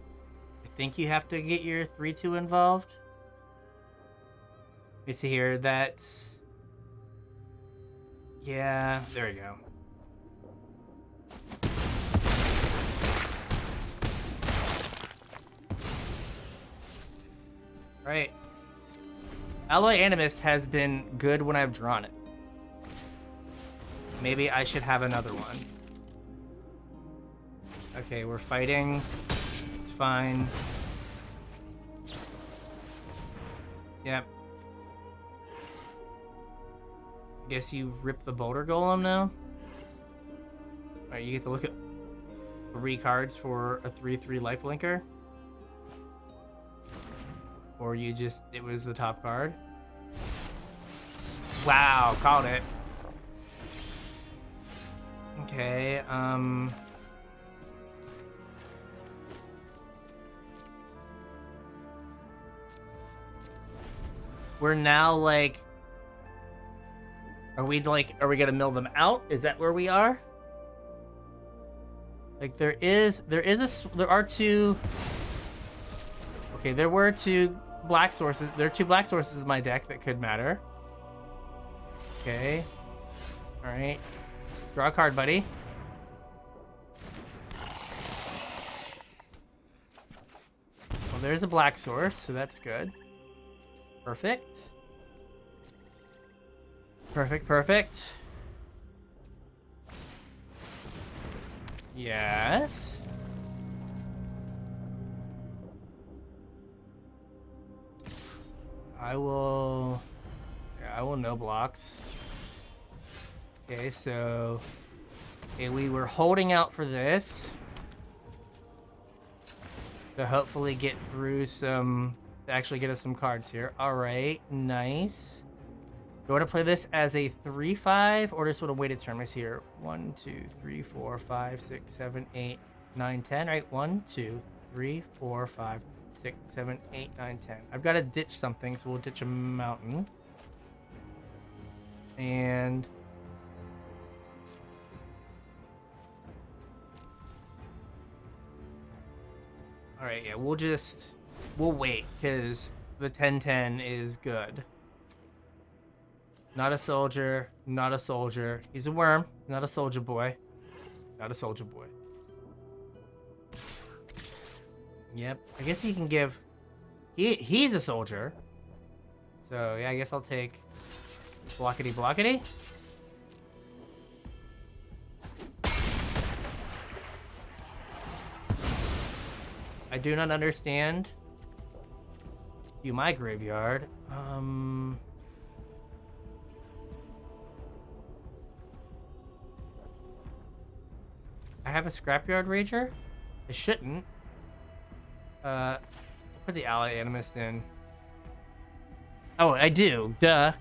I think you have to get your 3/2 involved. Let me see here. That's... Yeah, there we go. Right. Alloy Animist has been good when I've drawn it. Maybe I should have another one. Okay, we're fighting. It's fine. Yep. I guess you rip the Boulder Golem now. Alright, you get to look at 3 cards for a 3/3 lifelinker. Or you just, it was the top card. Wow, called it. Okay, we're now like, are we gonna mill them out? Is that where we are? Like there are 2. Okay, there were 2 black sources. There are 2 black sources in my deck that could matter. Okay. All right. Draw a card, buddy. Well, there's a black source, so that's good. Perfect. Perfect, perfect. Yes. I will no blocks. Okay, so we were holding out for this to hopefully get through some, to actually get us some cards here. All right, nice. Do you want to play this as a 3/5 or just want to wait a turn? Let's here. 1, 2, 3, 4, 5, 6, 7, 8, 9, 10. All right, 1, 2, 3, 4, 5, 6, 7, 8, 9, 10. I've got to ditch something, so we'll ditch a mountain. And all right, yeah, we'll wait because the 10/10 is good. Not a soldier, not a soldier. He's a worm, not a soldier boy. Not a soldier boy. Yep, I guess he can give, he's a soldier. So yeah, I guess I'll take blockity blockity. I do not understand. You, my graveyard. I have a Scrapyard Rager? I shouldn't. Put the Ally Animist in. Oh, I do. Duh.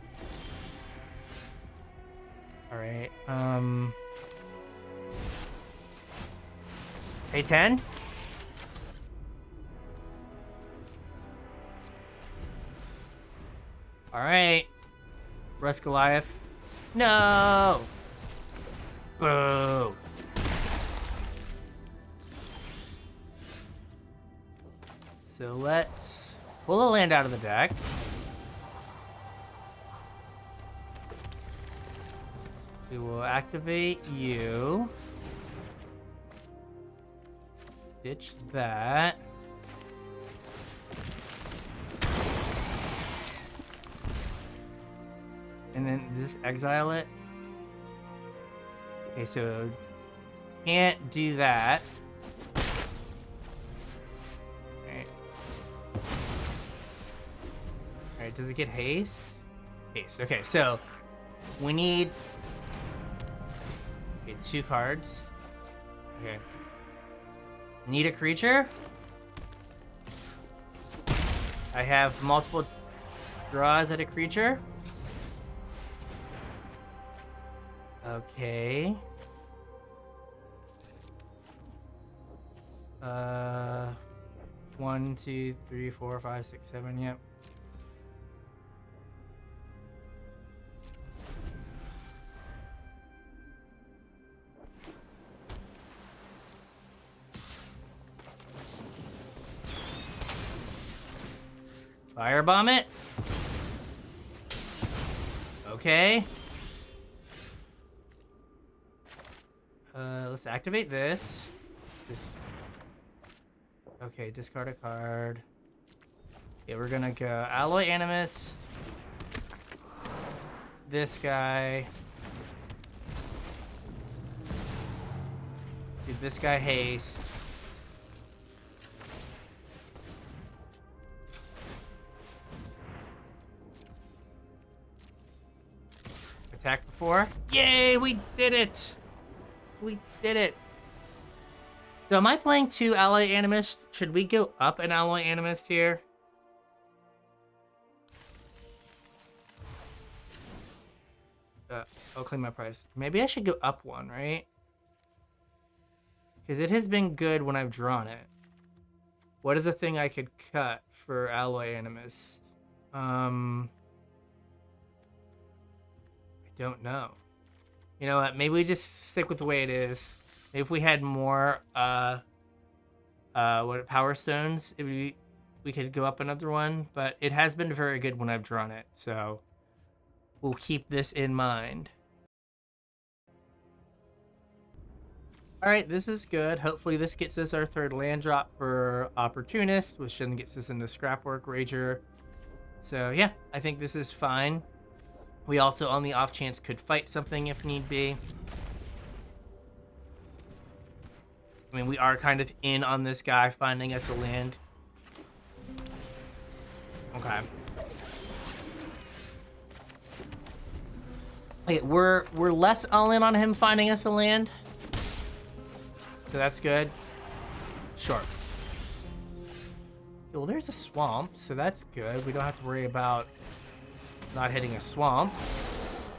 Alright, A10? Alright. Russ Goliath. No! Boo! So let's pull a land out of the deck. We will activate you. Ditch that. And then just exile it. Okay, so can't do that. Alright, does it get haste? Haste. Okay, so we need 2 cards. Okay. Need a creature? I have multiple draws at a creature. Okay. 1, 2, 3, 4, 5, 6, 7, yep. Firebomb it. Okay. Let's activate this. Okay, discard a card. Yeah, we're gonna go Alloy Animist. This guy. Give this guy haste. Attack 4. Yay, we did it! We did it. So am I playing 2 Alloy Animists? Should we go up an Alloy Animist here? I'll claim my price. Maybe I should go up 1, right? Because it has been good when I've drawn it. What is a thing I could cut for Alloy Animist? I don't know. You know what? Maybe we just stick with the way it is. Maybe if we had more Power Stones, we could go up another one. But it has been very good when I've drawn it, so we'll keep this in mind. All right, this is good. Hopefully this gets us our 3rd land drop for Opportunist, which then gets us into Scrapwork Rager. So yeah, I think this is fine. We also, on the off chance, could fight something if need be. I mean, we are kind of in on this guy finding us a land. Okay. Wait, we're less all in on him finding us a land. So that's good. Sure. Well, there's a swamp, so that's good. We don't have to worry about not hitting a swamp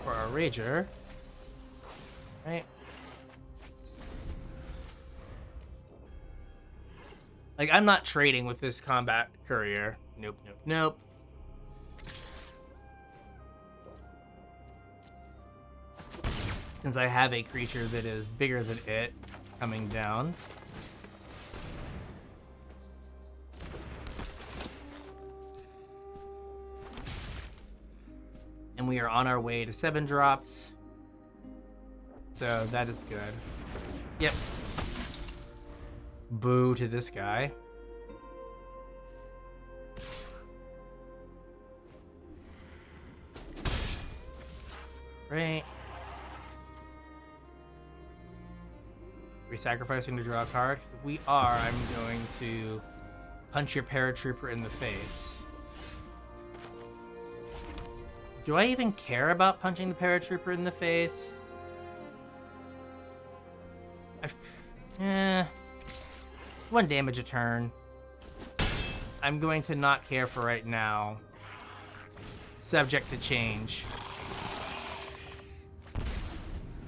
for our Rager. Right? Like, I'm not trading with this combat courier. Nope, nope, nope. Since I have a creature that is bigger than it coming down. And we are on our way to 7 drops. So that is good. Yep. Boo to this guy. Right. We're sacrificing to draw a card. If we are, I'm going to punch your paratrooper in the face. Do I even care about punching the paratrooper in the face? 1 damage a turn. I'm going to not care for right now. Subject to change.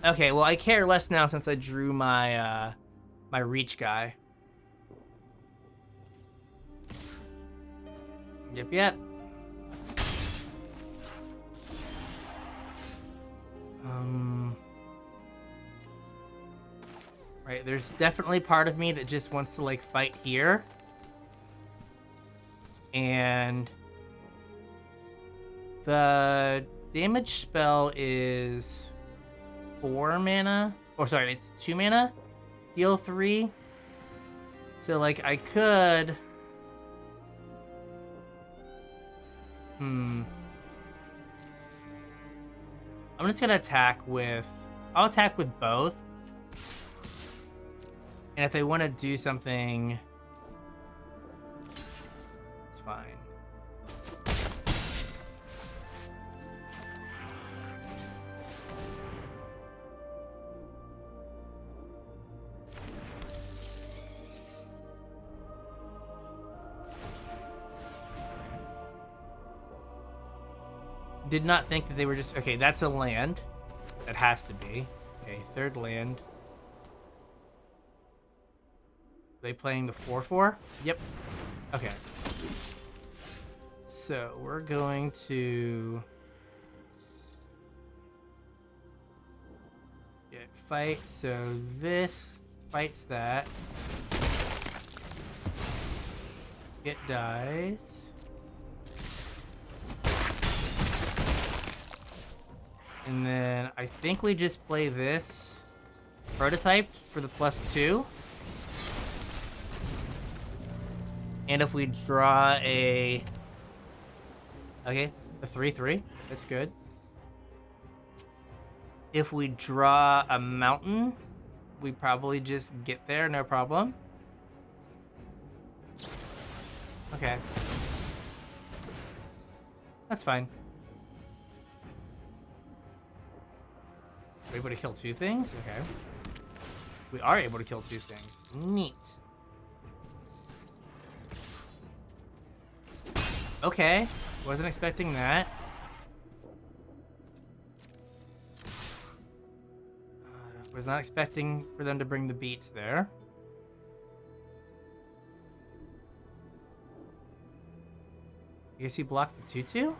Okay, well, I care less now since I drew my my reach guy. Yep, yep. Right, there's definitely part of me that just wants to, like, fight here. And the damage spell is 4 mana. Or, sorry, it's 2 mana. Heal 3. So, like, I could... I'm just gonna attack with... I'll attack with both. And if they want to do something... It's fine. Did not think that they were just... Okay, that's a land. That has to be. Okay, 3rd land. Are they playing the 4/4? Yep. Okay. So we're going to get fight. So this fights that. It dies. And then I think we just play this prototype for the +2. And if we draw a... Okay, a 3/3. That's good. If we draw a mountain, we probably just get there, no problem. Okay. That's fine. We're able to kill 2 things? Okay. We are able to kill 2 things. Neat. Okay. Wasn't expecting that. Was not expecting for them to bring the beats there. I guess you blocked the 2-2?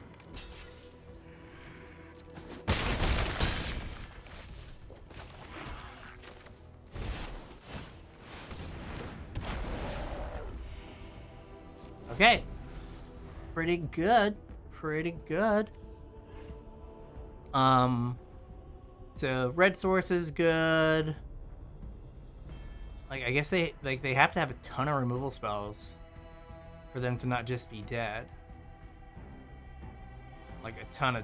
Okay. Pretty good. Pretty good. So red source is good. Like, I guess they have to have a ton of removal spells for them to not just be dead. Like a ton.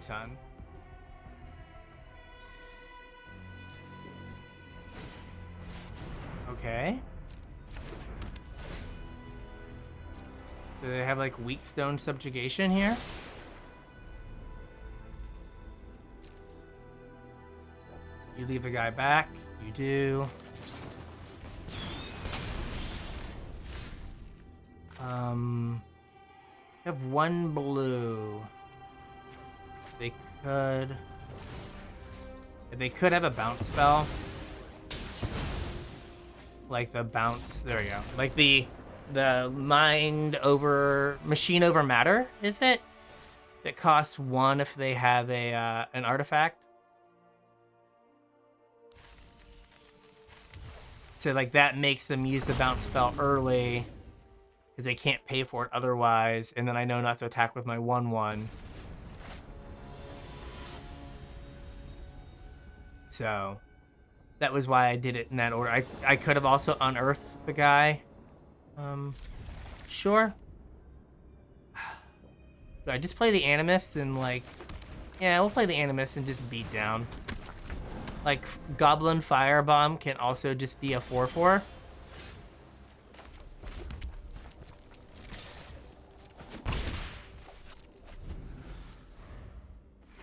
Okay. Do they have like weak stone subjugation here? You leave the guy back. You do. You have 1 blue. They could have a bounce spell. Like the bounce, there we go. Like the machine over matter, is it? That costs 1 if they have an artifact. So like that makes them use the bounce spell early because they can't pay for it otherwise. And then I know not to attack with my 1/1. So that was why I did it in that order. I could have also unearthed the guy. Sure. Do I just play the Animist and like, yeah, we'll play the Animist and just beat down. Like, Goblin Firebomb can also just be a 4/4.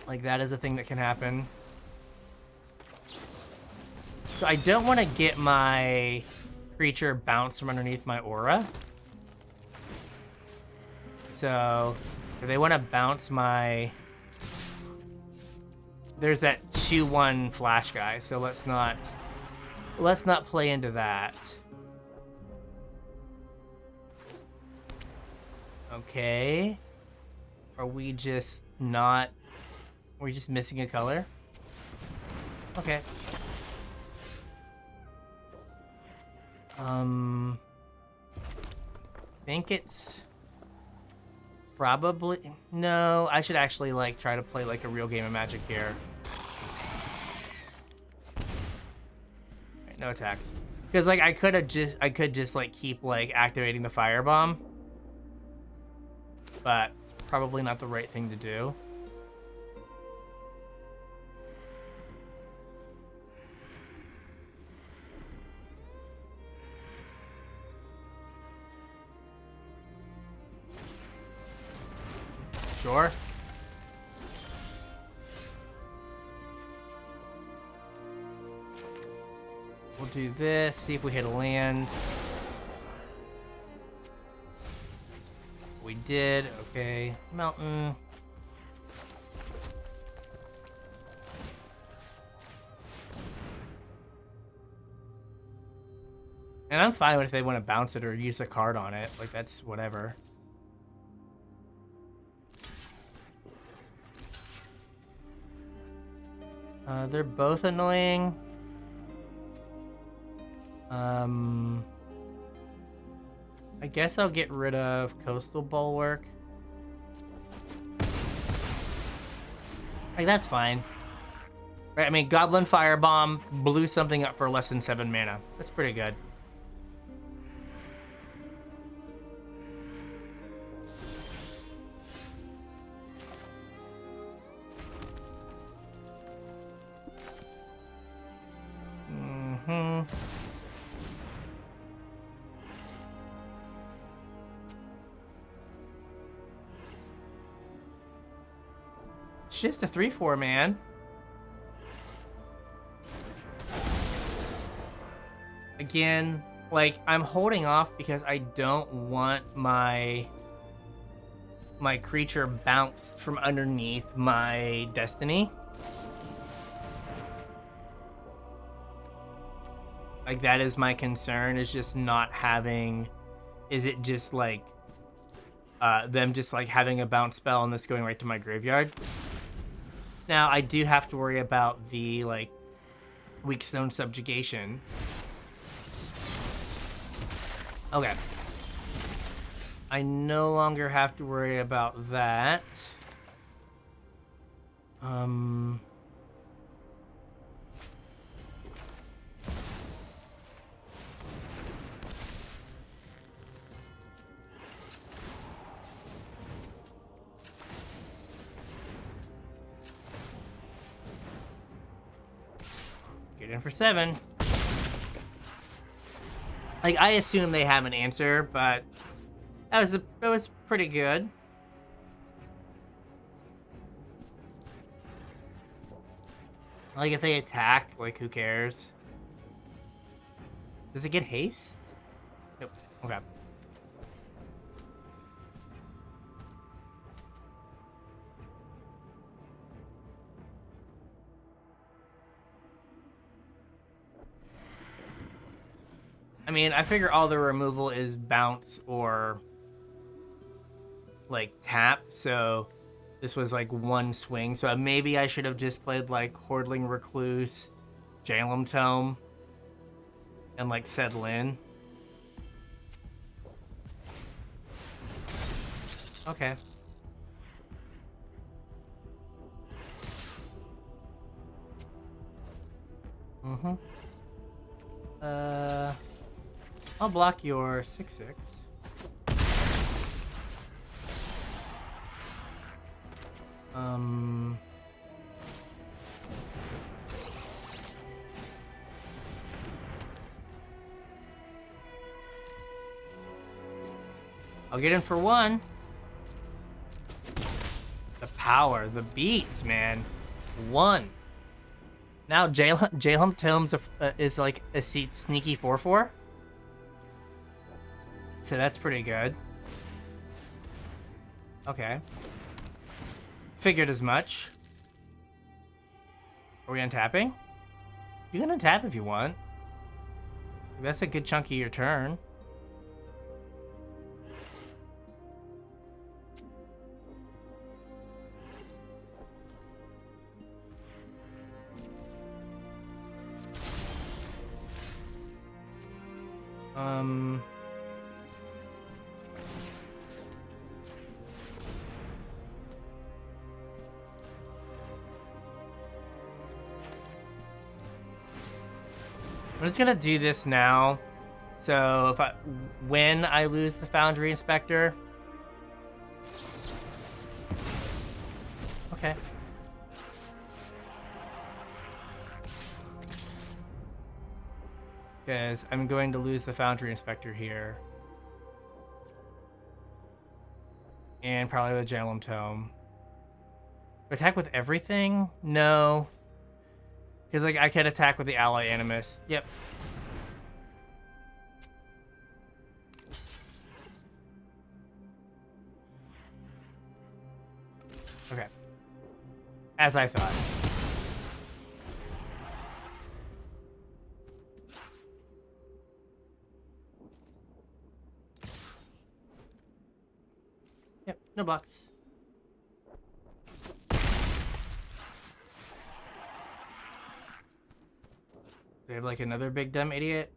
Like, that is a thing that can happen. So I don't want to get my creature bounced from underneath my aura. So if they want to bounce my... There's that 2/1 flash guy, so let's not play into that. Okay. Are we just not... Are we just missing a color? Okay. I think it's probably... No, I should actually like try to play like a real game of Magic here. Right, no attacks. Because like I could just like keep like activating the firebomb. But it's probably not the right thing to do. Sure. We'll do this, see if we hit a land. We did, okay. Mountain. And I'm fine with if they want to bounce it or use a card on it. Like, that's whatever. They're both annoying. I guess I'll get rid of Coastal Bulwark. Like, that's fine. Right, I mean, Goblin Firebomb blew something up for less than 7 mana. That's pretty good. It's just a 3/4, man. Again, like, I'm holding off because I don't want my creature bounced from underneath my destiny. Like, that is my concern, is just not having... Is it just, like, them just, like, having a bounce spell and this going right to my graveyard? Now, I do have to worry about the, like, weak stone subjugation. Okay. I no longer have to worry about that. Get in for 7. Like, I assume they have an answer, but that was pretty good. Like, if they attack, like, who cares? Does it get haste? Nope. Okay. I mean, I figure all the removal is bounce or, like, tap, so this was, like, one swing. So maybe I should have just played, like, Hordling Recluse, Jalem Tome, and, like, settle in. Okay. Mm-hmm. I'll block your 6/6. I'll get in for 1. The power, the beats, man. 1. Now Jalem Tomes is like a sneaky 4/4. So that's pretty good. Okay. Figured as much. Are we untapping? You can untap if you want. That's a good chunk of your turn. I'm just gonna do this now. So when I lose the Foundry Inspector. Okay. Because I'm going to lose the Foundry Inspector here. And probably the Jalem Tome. Attack with everything? No. Because, like, I can attack with the Ally Animus. Yep. Okay. As I thought. Yep, no blocks. They have, like, another big dumb idiot.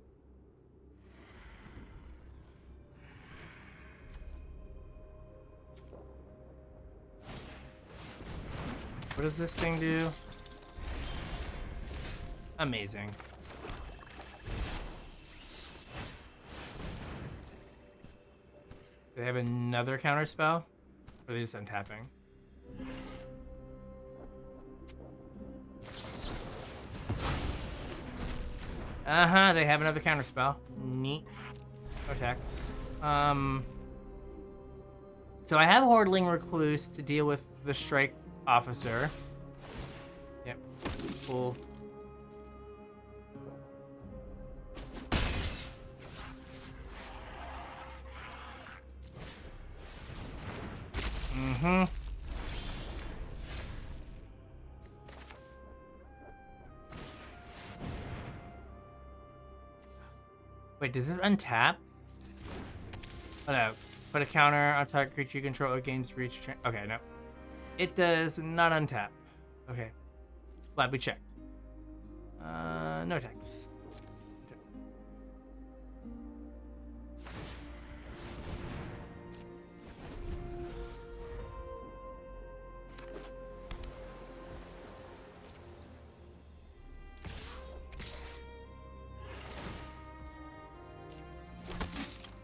What does this thing do? Amazing. Do they have another counter spell? Or are they just untapping? Uh-huh, they have another counter spell. Neat. Attacks. So I have Hordling Recluse to deal with the Strike Officer. Yep. Cool. Mm-hmm. Wait, does this untap? Oh no. Put a counter on target creature you control against reach. Okay, no. It does not untap. Okay. Glad we checked. No attacks.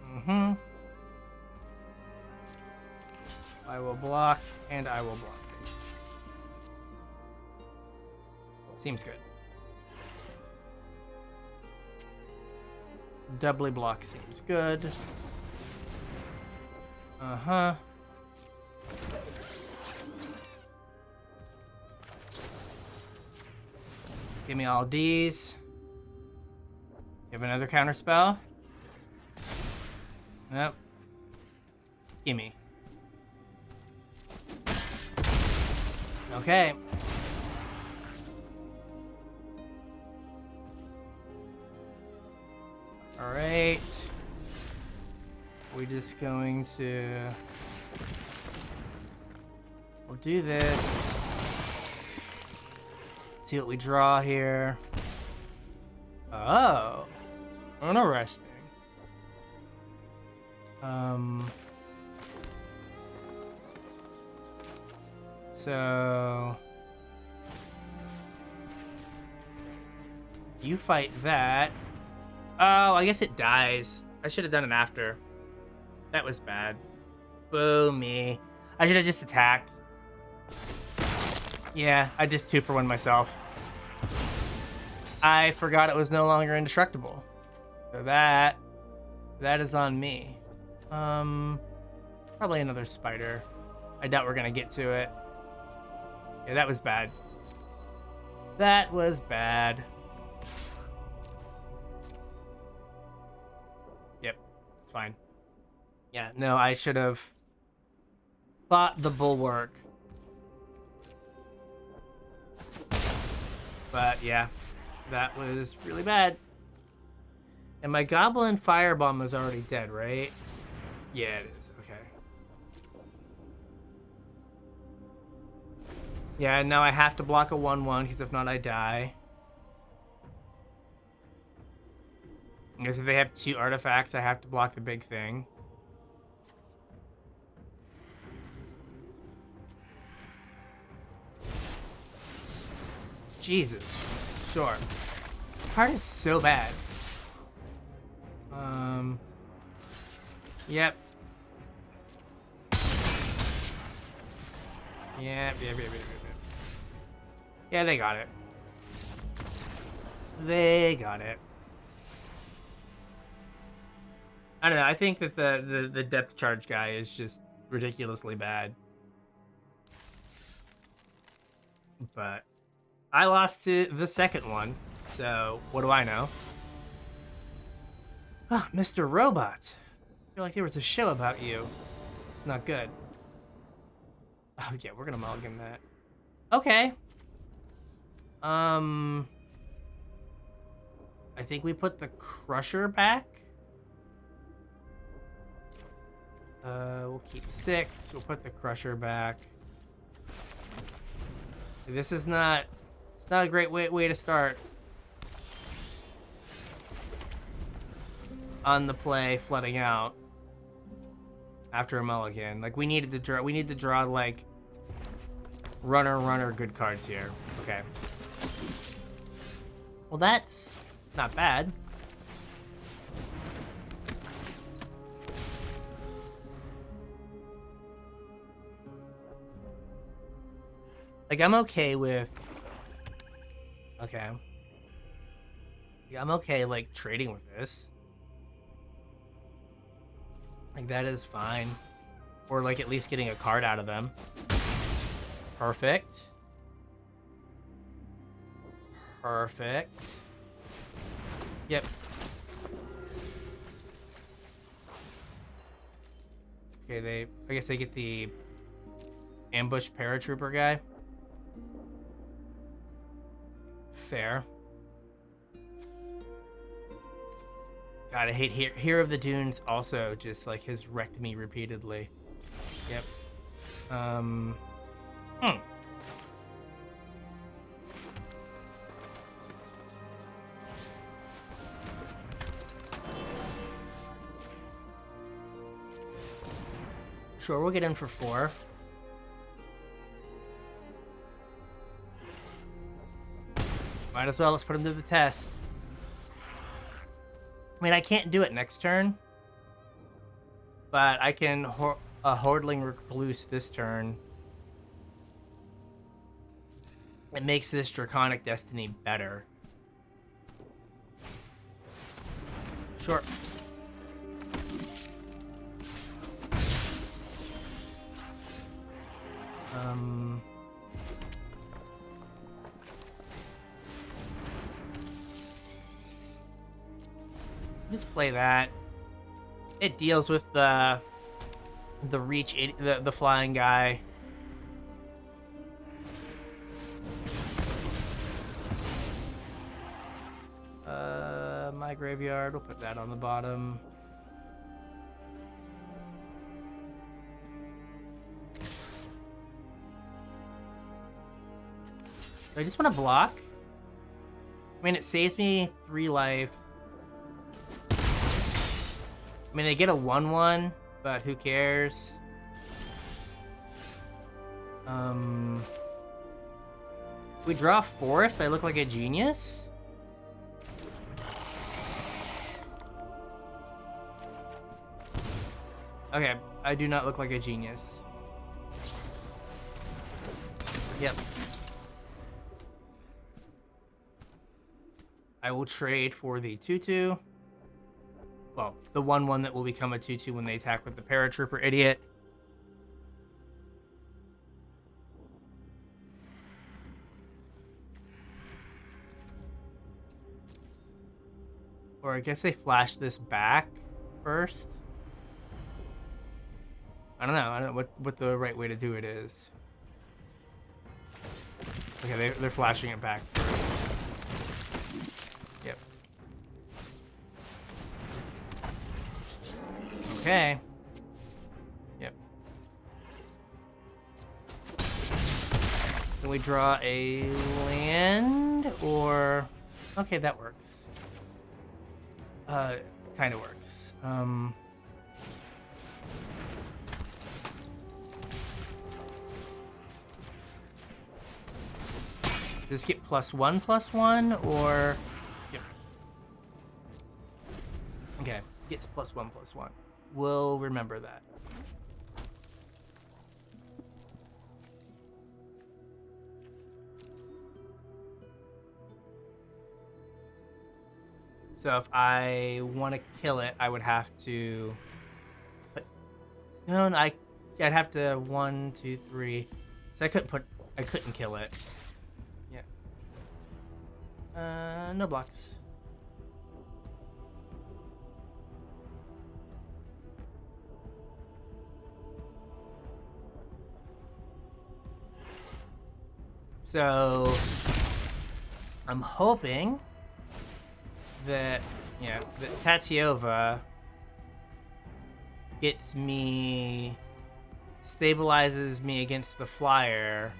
Mm-hmm. I will block, and I will block. Seems good. Doubly block seems good. Uh-huh. Give me all D's. You have another counter spell? Nope. Gimme. Okay. Alright. We're just going to... We'll do this. See what we draw here. Oh. Interesting. So... You fight that. Oh, I guess it dies. I should have done it after. That was bad. Boo me. I should have just attacked. Yeah, I just 2-for-1 myself. I forgot it was no longer indestructible. So that is on me. Probably another spider. I doubt we're gonna get to it. Yeah, that was bad. That was bad. Yep, it's fine. Yeah, no, I should have fought the bulwark. But yeah, that was really bad. And my goblin firebomb is already dead, right? Yeah, it is. Okay. Yeah, now I have to block a 1/1 because if not, I die. I guess if they have 2 artifacts, I have to block the big thing. Jesus. Sure. Card is so bad. Yep. Yep. Yeah, they got it. They got it. I don't know. I think that the depth charge guy is just ridiculously bad. But I lost to the second one, so what do I know? Ah, Mr. Robot. I feel like there was a show about you. It's not good. Oh yeah, we're gonna mulligan that. Okay. I think we put the Crusher back. We'll keep 6. We'll put the Crusher back. This is not... It's not a great way to start. On the play, flooding out. After a mulligan. Like, we need to draw, like... Runner, good cards here. Okay. Well, that's not bad. Like, I'm okay with... Okay. Yeah, I'm okay, like, trading with this. Like, that is fine. Or, like, at least getting a card out of them. Perfect. Perfect. Yep. Okay, I guess they get the ambush paratrooper guy. Fair. God, I hate Hero of the Dunes also just like has wrecked me repeatedly. Yep. Sure, we'll get in for 4. Might as well, let's put him to the test. I mean, I can't do it next turn, but I can Hordling Recluse this turn. It makes this Draconic Destiny better. Sure. Just play that. It deals with the reach, the flying guy. My graveyard. We'll put that on the bottom. I just want to block. I mean, it saves me 3 life. I mean, they get a 1/1, but who cares? We draw Forest. I look like a genius. Okay, I do not look like a genius. Yep. I will trade for the 2/2. Well, the 1/1 that will become a 2/2 when they attack with the Paratrooper idiot. Or I guess they flash this back first. I don't know what the right way to do it is. Okay, they're flashing it back first. Yep. Okay. Yep. Can we draw a land or... Okay, that works. Kind of works. Does this get +1/+1 or... Yep. Okay, gets +1/+1. We'll remember that. So if I want to kill it, I would have to put... No, I'd have to 1, 2, 3. So I couldn't kill it. Yeah. No blocks. So I'm hoping that, yeah, that Tatiova gets me, stabilizes me against the flyer.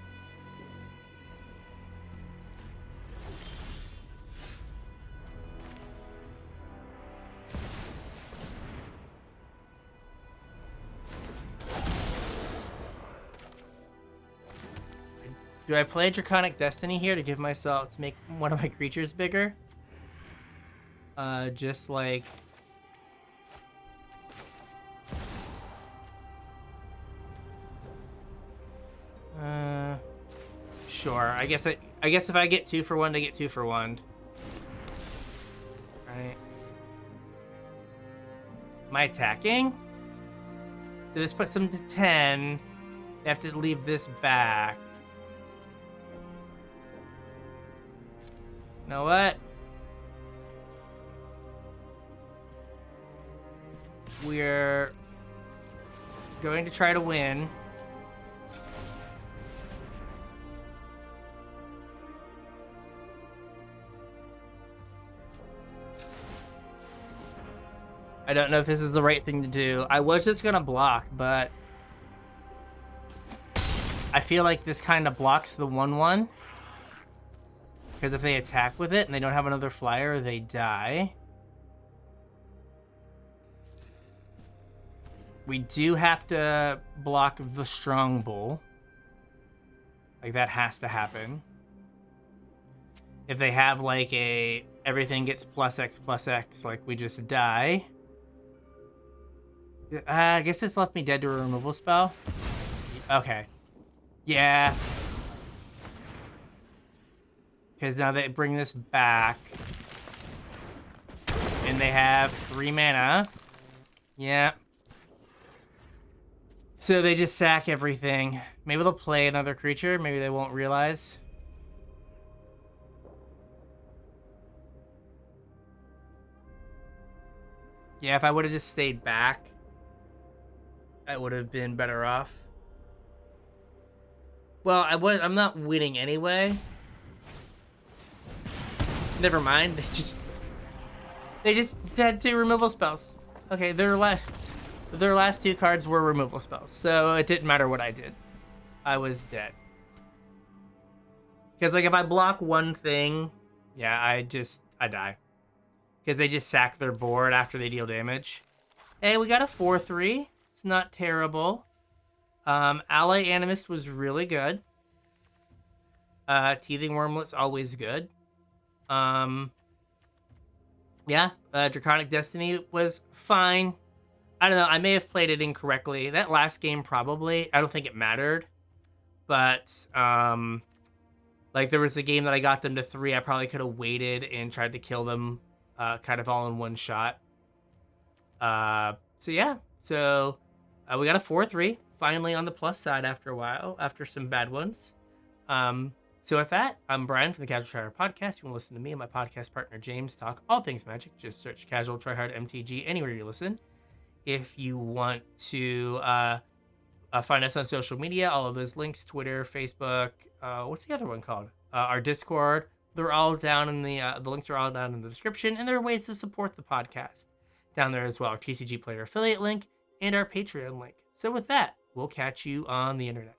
Do I play Draconic Destiny here to give myself, to make one of my creatures bigger? Just like... Sure. I guess if I get 2 for 1, they get 2 for 1. Right. Am I attacking? So this puts them to 10. They have to leave this back. You know what? We're going to try to win. I don't know if this is the right thing to do. I was just gonna block, but I feel like this kind of blocks the 1/1. Because if they attack with it and they don't have another flyer, they die. We do have to block the strong bull. Like, that has to happen. If they have, like, everything gets +X, like, we just die. I guess it's left me dead to a removal spell. Okay. Yeah. Because now they bring this back. And they have 3 mana. Yeah. So they just sack everything. Maybe they'll play another creature. Maybe they won't realize. Yeah, if I would have just stayed back, I would have been better off. Well, I'm not winning anyway. Never mind. They just had 2 removal spells. Okay, their last 2 cards were removal spells, so it didn't matter what I did. I was dead. Because, like, if I block one thing, yeah, I die. Because they just sack their board after they deal damage. Hey, we got a 4/3. It's not terrible. Ally Animist was really good. Teething Wormlet's always good. Yeah, Draconic Destiny was fine. I don't know, I may have played it incorrectly. That last game, probably. I don't think it mattered. But, like, there was a game that I got them to 3. I probably could have waited and tried to kill them kind of all in one shot. So, yeah. So, we got a 4/3. Finally on the plus side after a while, after some bad ones. So with that, I'm Bryan from the Casual Tryhard Podcast. You can listen to me and my podcast partner James talk all things Magic. Just search Casual Tryhard MTG anywhere you listen. If you want to find us on social media, all of those links, Twitter, Facebook, what's the other one called? Our Discord. They're all down in the links are all down in the description, and there are ways to support the podcast down there as well. Our TCG Player affiliate link and our Patreon link. So with that, we'll catch you on the internet.